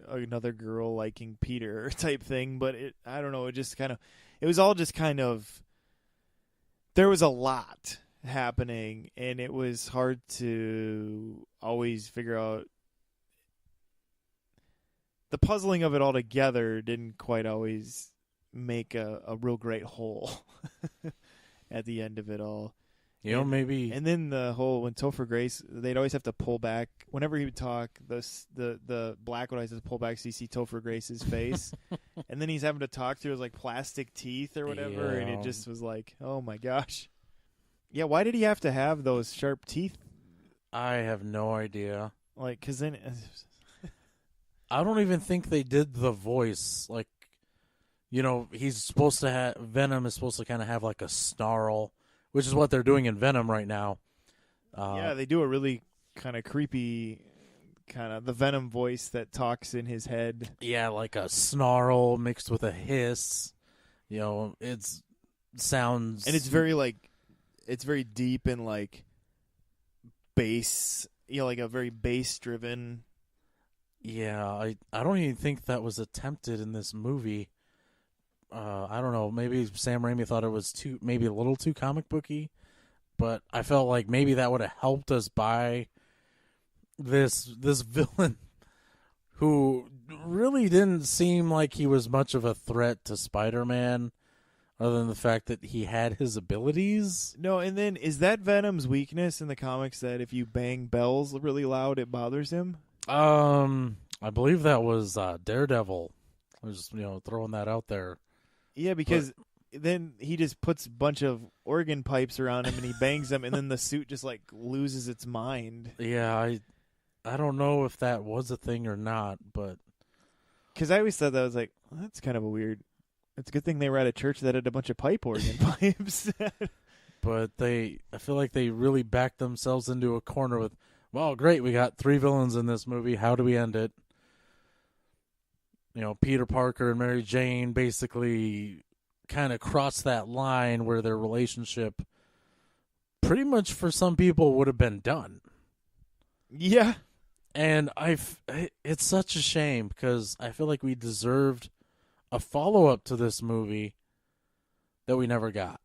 another girl liking Peter type thing. But I don't know, it was all just kind of, there was a lot happening, and it was hard to always figure out. The puzzling of it all together didn't quite always make a real great whole at the end of it all. Maybe. And then the whole, when Topher Grace, they'd always have to pull back. Whenever he would talk, the black would always have to pull back so you see Topher Grace's face. And then he's having to talk through his plastic teeth or whatever, and it just was like, oh my gosh. Yeah, why did he have to have those sharp teeth? I have no idea. Because then... I don't even think they did the voice. he's supposed to have Venom is supposed to kind of have like a snarl, which is what they're doing in Venom right now. Yeah, they do a really kind of creepy, kind of the Venom voice that talks in his head. Yeah, like a snarl mixed with a hiss. It sounds, and it's very deep and like bass. Like a very bass driven. Yeah, I don't even think that was attempted in this movie. I don't know. Maybe Sam Raimi thought it was maybe a little too comic booky, but I felt like maybe that would have helped us buy this villain who really didn't seem like he was much of a threat to Spider-Man, other than the fact that he had his abilities. No, and then is that Venom's weakness in the comics that if you bang bells really loud, it bothers him? I believe that was Daredevil. I was just throwing that out there. Yeah, because then he just puts a bunch of organ pipes around him and he bangs them, and then the suit just like loses its mind. Yeah, I don't know if that was a thing or not, but because I always thought that was like, well, that's kind of a weird. It's a good thing they were at a church that had a bunch of pipe organ pipes. But I feel like they really backed themselves into a corner with, well, great, we got 3 villains in this movie. How do we end it? Peter Parker and Mary Jane basically kind of crossed that line where their relationship pretty much for some people would have been done. Yeah. And it's such a shame because I feel like we deserved a follow-up to this movie that we never got.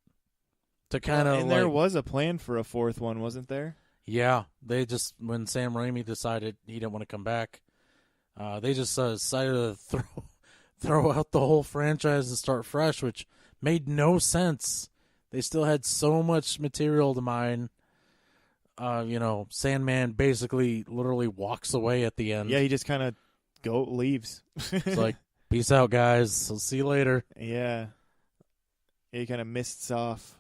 To kind of and there was a plan for a 4th one, wasn't there? Yeah, they just, when Sam Raimi decided he didn't want to come back, they just decided to throw out the whole franchise and start fresh, which made no sense. They still had so much material to mine. Sandman basically literally walks away at the end. Yeah, he just kind of leaves. It's like, peace out, guys. I'll see you later. Yeah. He kind of mists off.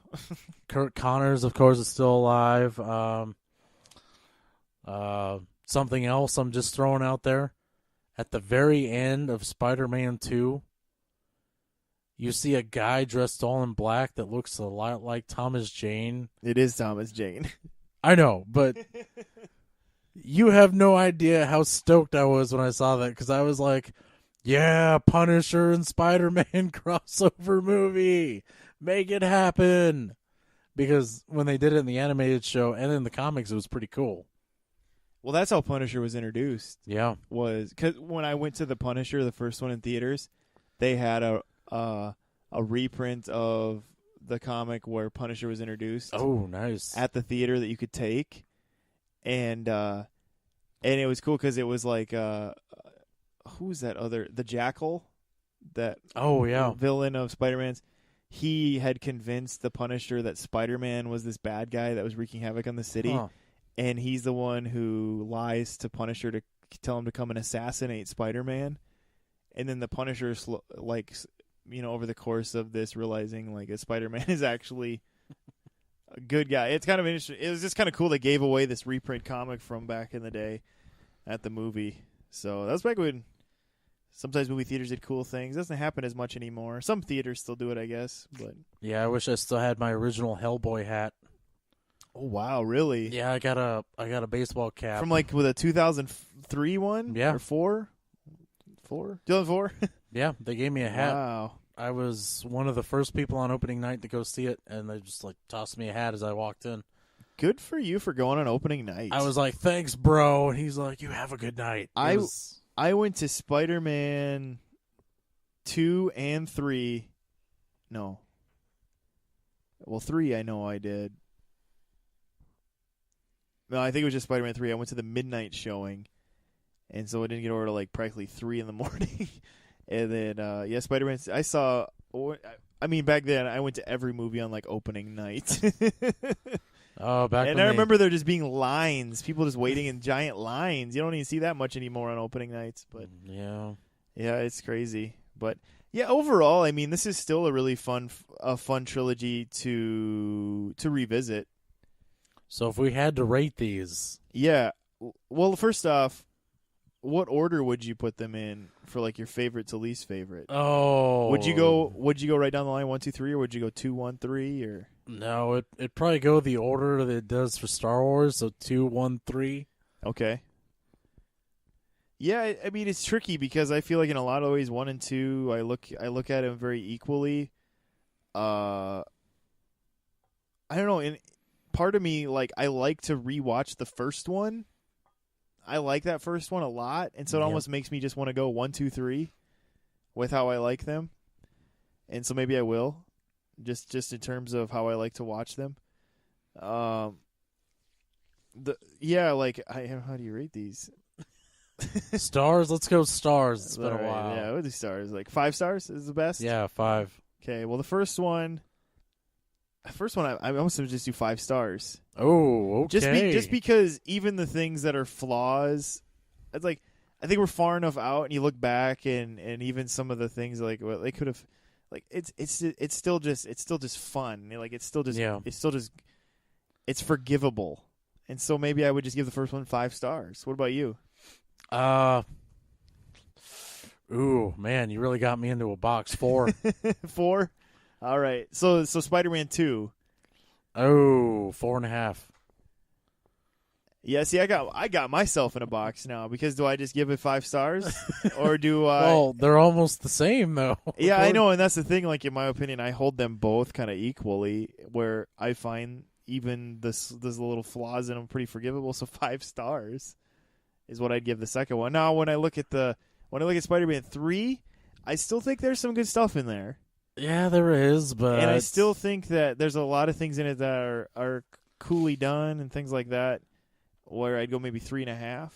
Kurt Connors, of course, is still alive. Something else I'm just throwing out there. At the very end of Spider-Man 2, you see a guy dressed all in black that looks a lot like Thomas Jane. It is Thomas Jane. I know, but you have no idea how stoked I was when I saw that, because I was like, yeah, Punisher and Spider-Man crossover movie. Make it happen. Because when they did it in the animated show and in the comics, it was pretty cool. Well, that's how Punisher was introduced. Yeah. Because when I went to the Punisher, the first one in theaters, they had a reprint of the comic where Punisher was introduced. Oh, nice. At the theater that you could take. And it was cool because it was like, who's that other, the Jackal? That villain of Spider-Man's. He had convinced the Punisher that Spider-Man was this bad guy that was wreaking havoc on the city. Huh. And he's the one who lies to Punisher to tell him to come and assassinate Spider-Man. And then the Punisher, over the course of this, realizing like Spider-Man is actually a good guy. It's kind of interesting. It was just kind of cool. They gave away this reprint comic from back in the day at the movie. So that was back when sometimes movie theaters did cool things. It doesn't happen as much anymore. Some theaters still do it, I guess. But yeah, I wish I still had my original Hellboy hat. Oh wow, really? Yeah, I got a baseball cap from with a 2003 one. Yeah, or 2004. Yeah, they gave me a hat. Wow, I was one of the first people on opening night to go see it, and they just tossed me a hat as I walked in. Good for you for going on opening night. I was like, "Thanks, bro." And he's like, "You have a good night." I went to Spider-Man 2 and 3. No. Well, 3 I know I did. No, I think it was just Spider-Man 3. I went to the midnight showing, and so I didn't get over to practically 3 in the morning. And then, Spider-Man. I saw. I mean, back then I went to every movie on opening night. Oh, back and I remember there just being lines, people just waiting in giant lines. You don't even see that much anymore on opening nights. But yeah, it's crazy. But yeah, overall, I mean, this is still a really fun trilogy to revisit. So if we had to rate these, yeah. Well, first off, what order would you put them in for like your favorite to least favorite? Oh, would you go right down the line 1, 2, 3, or would you go 2, 1, 3, or? No, it'd probably go the order that it does for Star Wars, so 2, 1, 3. Okay. Yeah, I mean it's tricky because I feel like in a lot of ways 1 and 2 I look at them very equally. I don't know, and part of me like I like to rewatch the first one. I like that first one a lot, and so it almost makes me just want to go 1, 2, 3 with how I like them. And so maybe I will. Just in terms of how I like to watch them. How do you rate these? Stars? Let's go stars. It's been a while. Yeah, we'll do stars. Like 5 stars is the best? Yeah, 5. Okay, well the first one I almost would just do 5 stars. Oh, okay. Just because even the things that are flaws, it's like I think we're far enough out, and you look back, and even some of the things like what they could have, like it's still just fun. Like it's forgivable, and so maybe I would just give the first one 5 stars. What about you? Ooh, man, you really got me into a box. 4. 4. All right, so Spider-Man 2. Oh, 4.5. Yeah, see, I got myself in a box now because do I just give it 5 stars or do I? Well, they're almost the same though. Yeah, I know, and that's the thing. Like in my opinion, I hold them both kind of equally. Where I find even this little flaws in them pretty forgivable. So 5 stars is what I'd give the second one. Now, when I look at Spider-Man 3, I still think there's some good stuff in there. Yeah, there is, but and I still think that there's a lot of things in it that are coolly done and things like that. Where I'd go maybe 3.5.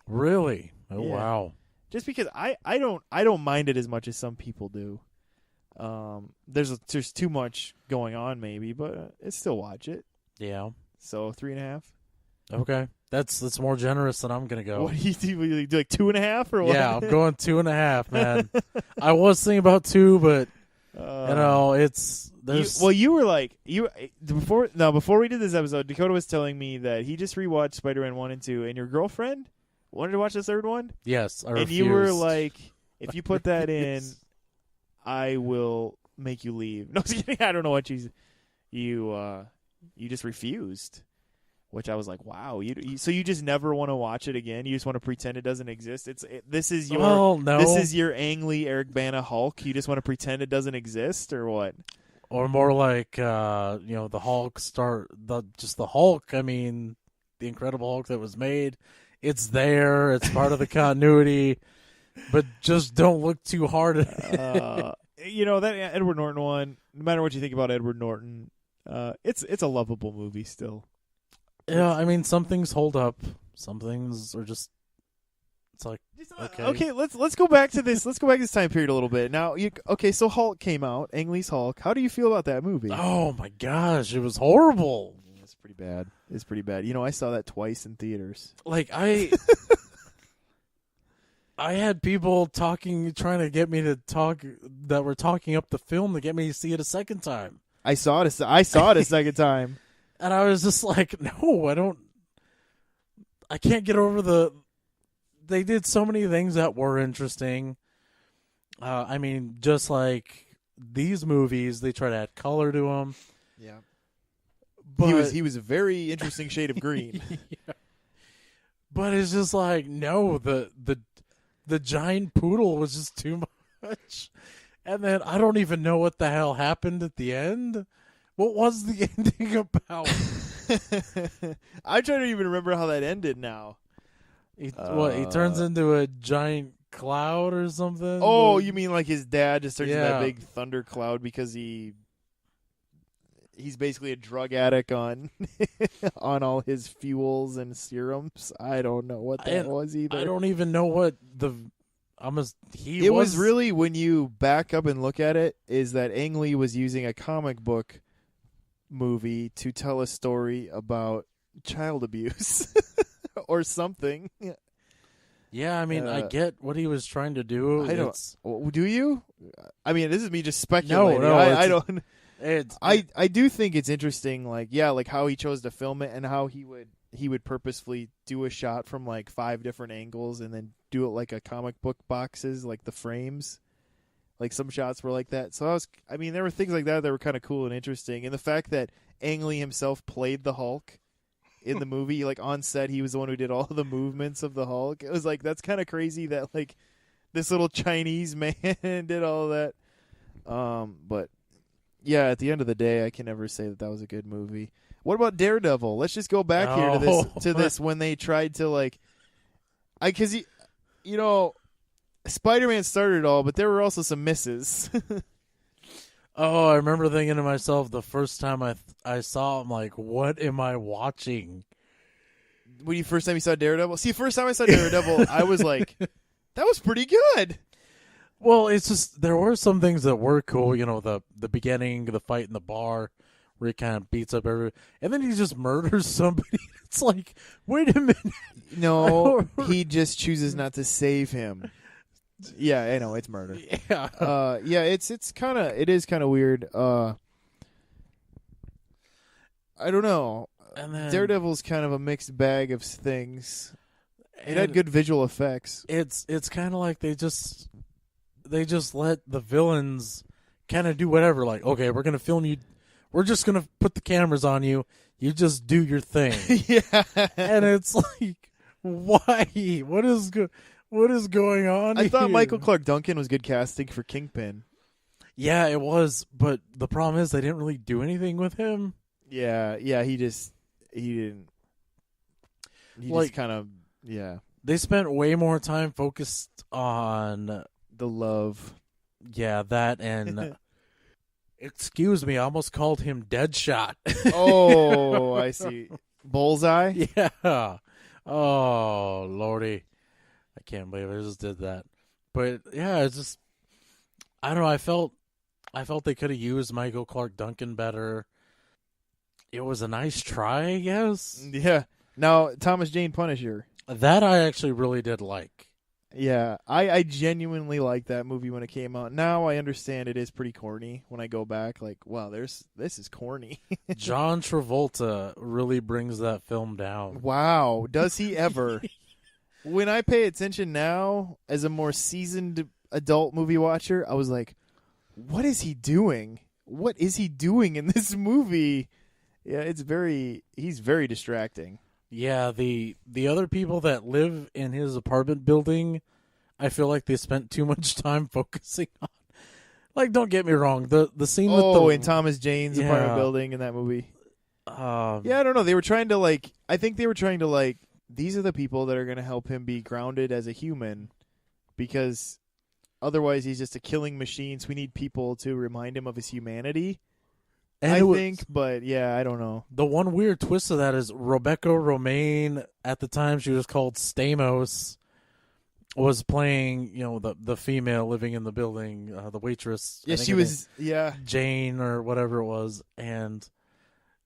Really? Oh yeah. Wow! Just because I don't mind it as much as some people do. There's too much going on maybe, but I still watch it. Yeah. So 3.5. Okay, that's more generous than I'm gonna go. What do you do? You do like 2.5 or what? Yeah, I'm going 2.5, man. I was thinking about 2, but it's. You were like before we did this episode, Dakota was telling me that he just rewatched Spider-Man 1 and 2, and your girlfriend wanted to watch the third one. Yes, I refused. And you were like, if you put that in, I will make you leave. No, I don't know what you just refused, which I was like, wow. So you just never want to watch it again. You just want to pretend it doesn't exist. This is your Ang Lee, Eric Bana Hulk. You just want to pretend it doesn't exist, or what? Or more like, the Hulk the Hulk. I mean, the Incredible Hulk that was made. It's there. It's part of the continuity, but just don't look too hard at it. That Edward Norton one. No matter what you think about Edward Norton, it's a lovable movie still. Yeah, I mean, some things hold up. Some things are just. It's like okay. Let's go back to this. Let's go back to this time period a little bit. Now, so Hulk came out, Ang Lee's Hulk. How do you feel about that movie? Oh my gosh, it was horrible. It's pretty bad. It's pretty bad. I saw that twice in theaters. Like I had people trying to get me to talk that were talking up the film to get me to see it a second time. I saw it a second time, and I was just like, no, I can't get over They did so many things that were interesting. I mean, just like these movies, they try to add color to them. Yeah, but he was a very interesting shade of green. Yeah. But it's just like, no, the giant poodle was just too much, and then I don't even know what the hell happened at the end. What was the ending about? I'm trying to even remember how that ended now. He turns into a giant cloud or something? Oh, you mean like his dad just turns into that big thunder cloud because he's basically a drug addict on all his fuels and serums. I don't know what that was either. I don't even know what It was really, when you back up and look at it, is that Ang Lee was using a comic book movie to tell a story about child abuse. Or something. Yeah, I mean, I get what he was trying to do. Do you? I mean, this is me just speculating. No, I don't. I do think it's interesting, like how he chose to film it and how he would he would purposefully do a shot from like 5 different angles and then do it like a comic book boxes, like the frames. Like some shots were like that. So there were things like that were kind of cool and interesting. And the fact that Ang Lee himself played the Hulk in the movie, like on set, he was the one who did all the movements of the Hulk. It was like, that's kind of crazy that like this little Chinese man did all that. But yeah, at the end of the day, I can never say that was a good movie. What about Daredevil? Let's just go back here to this when they tried to like, because Spider-Man started it all, but there were also some misses. I remember thinking to myself the first time I saw him, like, what am I watching? When first time you saw Daredevil? See, first time I saw Daredevil, I was like, that was pretty good. Well, it's just, there were some things that were cool. The beginning, the fight in the bar, where he kind of beats up everyone. And then he just murders somebody. It's like, wait a minute. No, he just chooses not to save him. Yeah, I know, it's murder. Yeah. It is kind of weird. I don't know. And then, Daredevil's kind of a mixed bag of things. It had good visual effects. It's kind of like they just let the villains kind of do whatever. Like, okay, we're going to film you. We're just going to put the cameras on you. You just do your thing. Yeah. And it's like, why? What is going on I thought here? Michael Clark Duncan was good casting for Kingpin. Yeah, it was, but the problem is they didn't really do anything with him. Yeah, he didn't. He just kind of, yeah. They spent way more time focused on the love. Yeah, that and excuse me, I almost called him Deadshot. Oh, I see. Bullseye? Yeah. Oh, Lordy. I can't believe I just did that. But yeah, it's just, I don't know, I felt they could have used Michael Clark Duncan better. It was a nice try, I guess. Yeah. Now, Thomas Jane Punisher. That I actually really did like. Yeah, I genuinely liked that movie when it came out. Now I understand it is pretty corny when I go back. Like, wow, this is corny. John Travolta really brings that film down. Wow, does he ever? When I pay attention now, as a more seasoned adult movie watcher, I was like, what is he doing? What is he doing in this movie? Yeah, he's very distracting. Yeah, the other people that live in his apartment building, I feel like they spent too much time focusing on. Like, don't get me wrong, the scene with in Thomas Jane's apartment building in that movie. I don't know. They were trying to I think they were trying to these are the people that are going to help him be grounded as a human, because otherwise he's just a killing machine. So we need people to remind him of his humanity. And I think, but yeah, I don't know. The one weird twist of that is Rebecca Romaine, at the time she was called Stamos, was playing, the female living in the building, the waitress. Yeah, she was, Jane or whatever it was, and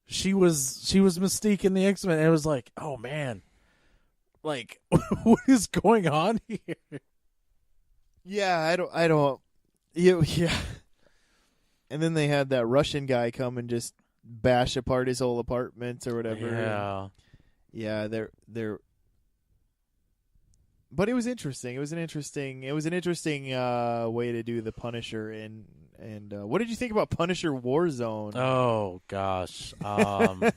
she was Mystique in the X-Men, and it was like, oh man, like, what is going on here? Yeah, I don't. Yeah. And then they had that Russian guy come and just bash apart his whole apartment or whatever. Yeah. Yeah, they're but it was interesting. It was an interesting way to do the Punisher, and what did you think about Punisher Warzone? Oh gosh. I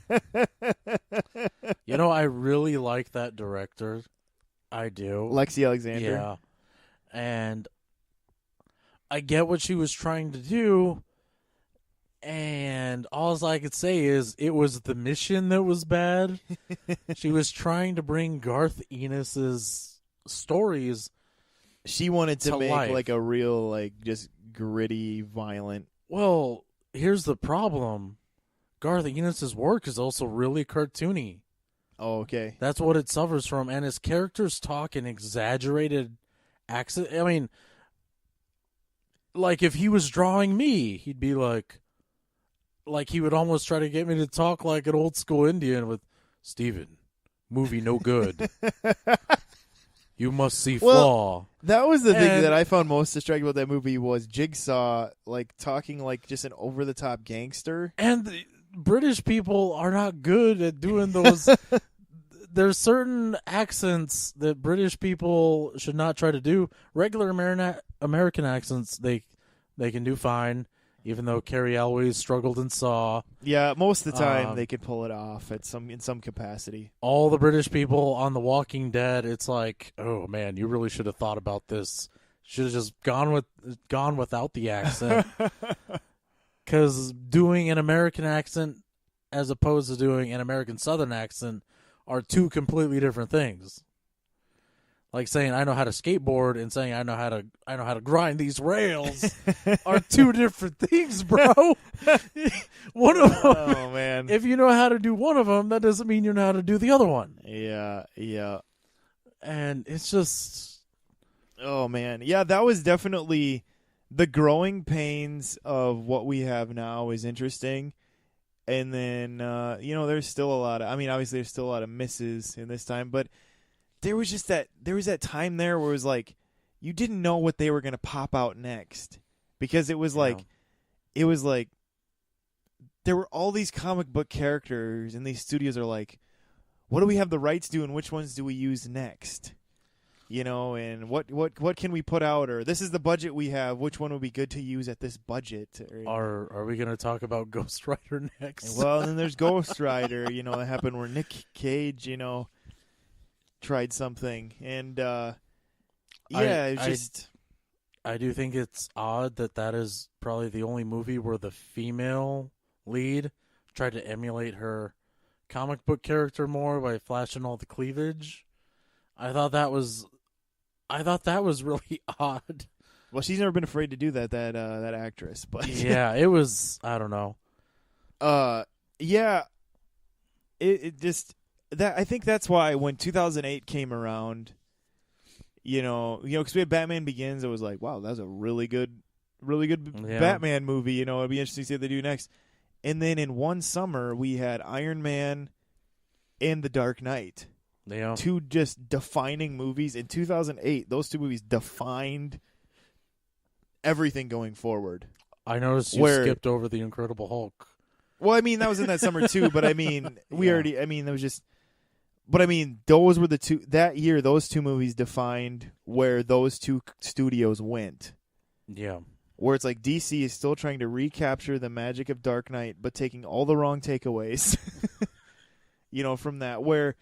really like that director. I do. Lexi Alexander. Yeah. And I get what she was trying to do. And all I could say is it was the mission that was bad. She was trying to bring Garth Ennis's stories. She wanted to make life. Like a real, just gritty, violent. Well, here's the problem. Garth Ennis's work is also really cartoony. Oh, okay. That's what it suffers from. And his characters talk in exaggerated accent. I mean, like if he was drawing me, he'd be like he would almost try to get me to talk like an old school Indian with, Steven, movie no good. You must see flaw. That was the thing that I found most distracting about that movie was Jigsaw, talking like just an over-the-top gangster. And the British people are not good at doing those there's certain accents that British people should not try to do. Regular American accents, they can do fine, even though Carrie Elwes struggled in Saw. Yeah, most of the time they could pull it off in some capacity. All the British people on The Walking Dead, it's like, oh man, you really should have thought about this. Should have just gone without the accent. Because doing an American accent as opposed to doing an American Southern accent are two completely different things. Like saying I know how to skateboard and saying I know how to grind these rails are two different things, bro. One of them, oh man, if you know how to do one of them, that doesn't mean you know how to do the other one. Yeah. And it's just, oh man, yeah, that was definitely the growing pains of what we have now is interesting. And then, there's still a lot of, obviously there's still a lot of misses in this time, but there was that time there where it was like, you didn't know what they were going to pop out next because it was like, there were all these comic book characters and these studios are like, what do we have the rights to and which ones do we use next? And what can we put out? Or this is the budget we have. Which one would be good to use at this budget? Are we going to talk about Ghost Rider next? Well, then there's Ghost Rider. That happened where Nick Cage, tried something, and I do think it's odd that is probably the only movie where the female lead tried to emulate her comic book character more by flashing all the cleavage. I thought that was really odd. Well, she's never been afraid to do that actress, but yeah, it was, I don't know. Yeah, it just that I think that's why when 2008 came around, because we had Batman Begins, it was like, wow, that's a really good Batman movie. It'd be interesting to see what they do next. And then in one summer, we had Iron Man and The Dark Knight. Yeah. Two just defining movies. In 2008, those two movies defined everything going forward. I noticed you skipped over The Incredible Hulk. Well, that was in that summer too, but there was just... But those were the two... That year, those two movies defined where those two studios went. Yeah. Where it's like DC is still trying to recapture the magic of Dark Knight, but taking all the wrong takeaways, from that. Where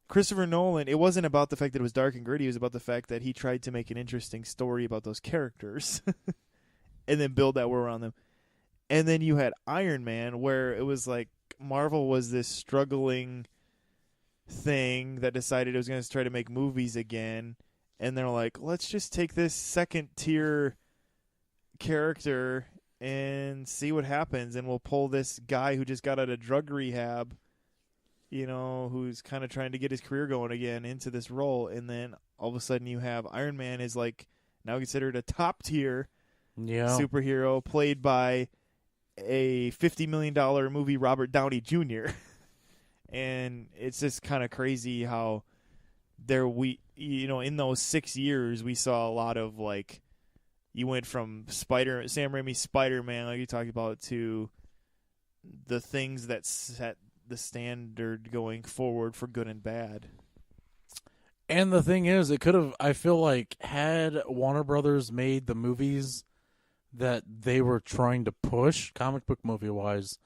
Christopher Nolan, it wasn't about the fact that it was dark and gritty. It was about the fact that he tried to make an interesting story about those characters and then build that world around them. And then you had Iron Man, where it was like Marvel was this struggling thing that decided it was going to try to make movies again. And they're like, let's just take this second-tier character and see what happens. And we'll pull this guy who just got out of drug rehab, who's kind of trying to get his career going again into this role. And then all of a sudden you have Iron Man is like now considered a top-tier superhero played by a $50 million movie Robert Downey Jr. And it's just kind of crazy how in those 6 years we saw a lot of like, you went from Sam Raimi Spider-Man, like you talked about, to the things that set the standard going forward for good and bad. And the thing is, it could have, I feel like, had Warner Brothers made the movies that they were trying to push, comic book movie-wise,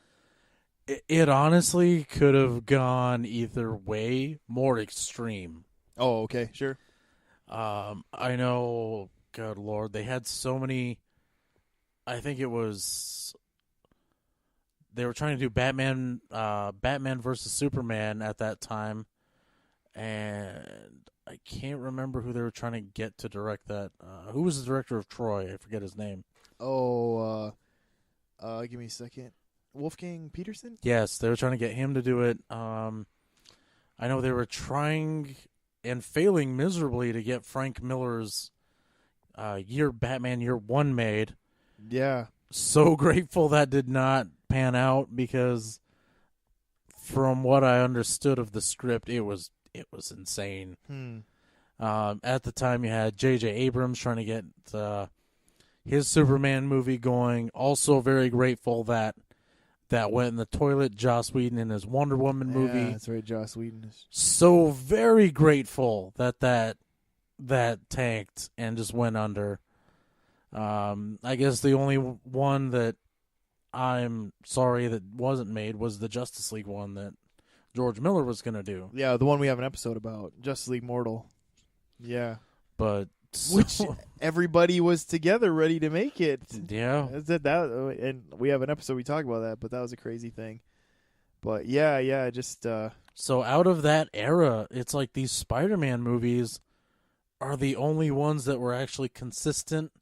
it honestly could have gone either way, more extreme. Oh, okay, sure. I know, good Lord, they had so many, I think it was, they were trying to do Batman versus Superman at that time, and I can't remember who they were trying to get to direct that. Who was the director of Troy? I forget his name. Oh, give me a second. Wolfgang Peterson? Yes, they were trying to get him to do it. I know they were trying and failing miserably to get Frank Miller's Batman Year One made. Yeah. So grateful that did not pan out because from what I understood of the script, it was insane. At the time, you had J.J. Abrams trying to get his Superman movie going. Also very grateful that that went in the toilet. Joss Whedon in his Wonder Woman movie. Yeah, that's right. Joss Whedon is so very grateful that tanked and just went under. I guess the only one that I'm sorry that wasn't made was the Justice League one that George Miller was going to do. Yeah, the one we have an episode about, Justice League Mortal. Yeah. But which everybody was together ready to make it. Yeah. And we have an episode we talk about that, but that was a crazy thing. But yeah, just so out of that era, it's like these Spider-Man movies are the only ones that were actually consistent.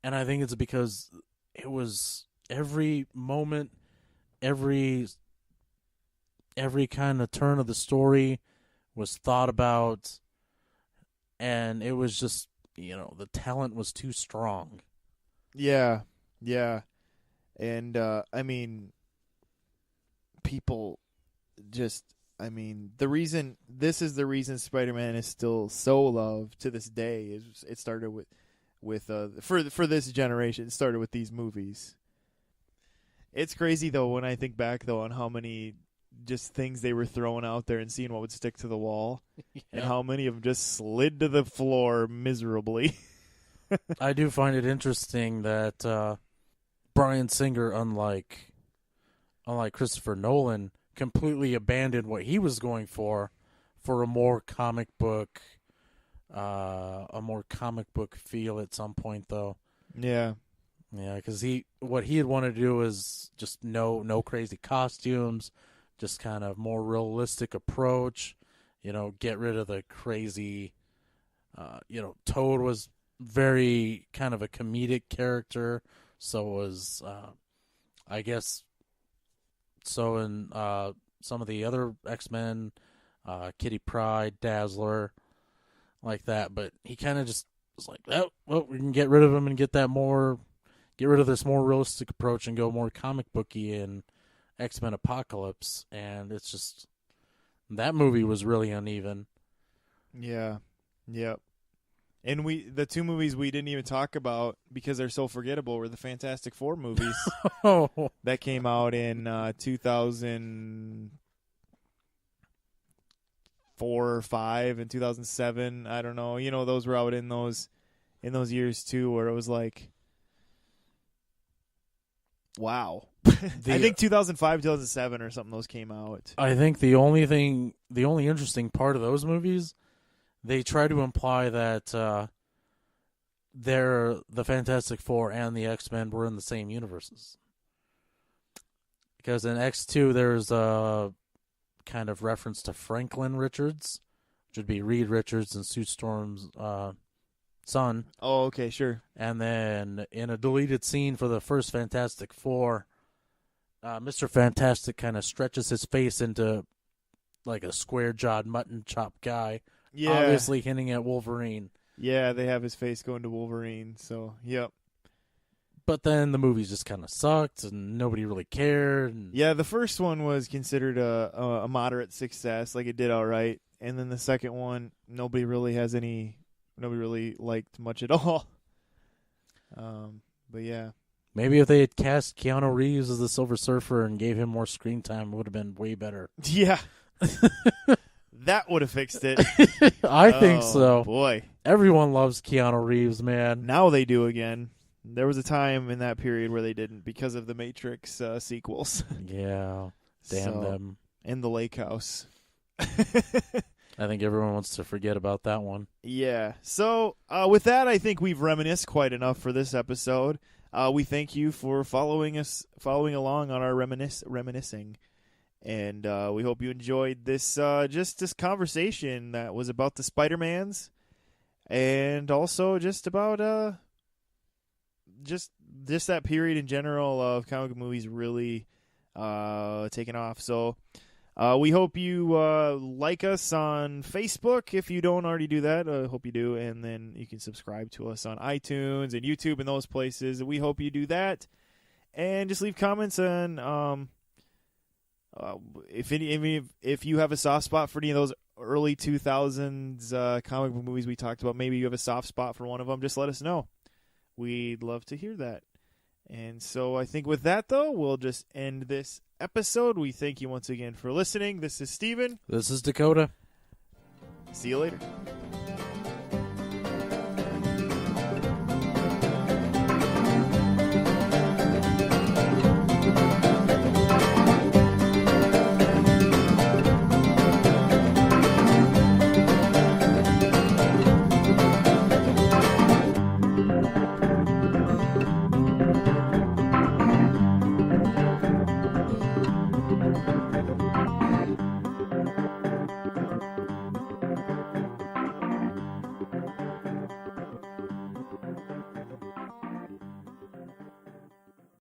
And I think it's because it was every moment, every kind of turn of the story was thought about, and it was just, the talent was too strong. Yeah. And, people just, this is the reason Spider-Man is still so loved to this day. It started for this generation, it started with these movies. It's crazy, though, when I think back, though, on how many just things they were throwing out there and seeing what would stick to the wall, and how many of them just slid to the floor miserably. I do find it interesting that Bryan Singer, unlike Christopher Nolan, completely abandoned what he was going for a more comic book feel at some point, though. Yeah. Yeah, because what he had wanted to do was just no crazy costumes, just kind of more realistic approach. Get rid of the crazy. Toad was very kind of a comedic character, so was I guess. So in some of the other X-Men, Kitty Pryde, Dazzler, like that, but he kind of just was like, well, we can get rid of him and get rid of this more realistic approach and go more comic booky in X-Men Apocalypse, and it's just that movie was really uneven. Yeah. Yep. And the two movies we didn't even talk about because they're so forgettable were the Fantastic Four movies that came out in 2004 or 5 and 2007. I don't know. Those were out in those years too, where it was like, wow. I think 2005, 2007 or something, those came out. I think the only interesting part of those movies, they try to imply that the Fantastic Four and the X-Men were in the same universes. Because in X2, there's a kind of reference to Franklin Richards, which would be Reed Richards and Sue Storm's son. Oh, okay, sure. And then in a deleted scene for the first Fantastic Four, Mr. Fantastic kind of stretches his face into like a square-jawed mutton chop guy, obviously hinting at Wolverine. Yeah, they have his face going to Wolverine, so, yep. But then the movies just kind of sucked, and nobody really cared. Yeah, the first one was considered a moderate success, like it did all right. And then the second one, nobody really liked much at all. But yeah. Maybe if they had cast Keanu Reeves as the Silver Surfer and gave him more screen time, it would have been way better. Yeah. That would have fixed it. I think so. Boy. Everyone loves Keanu Reeves, man. Now they do again. There was a time in that period where they didn't because of the Matrix sequels. Yeah. Damn them. And the Lake House. I think everyone wants to forget about that one. Yeah. So with that, I think we've reminisced quite enough for this episode. We thank you for following along on our reminiscing. And we hope you enjoyed this this conversation that was about the Spider-Mans and also just about just that period in general of comic book movies really taking off. So we hope you like us on Facebook. If you don't already do that, I hope you do. And then you can subscribe to us on iTunes and YouTube and those places. We hope you do that. And just leave comments on if you have a soft spot for any of those early 2000s comic book movies we talked about. Maybe you have a soft spot for one of them. Just let us know. We'd love to hear that. And so I think with that, though, we'll just end this episode. We thank you once again for listening. This is Steven. This is Dakota. See you later.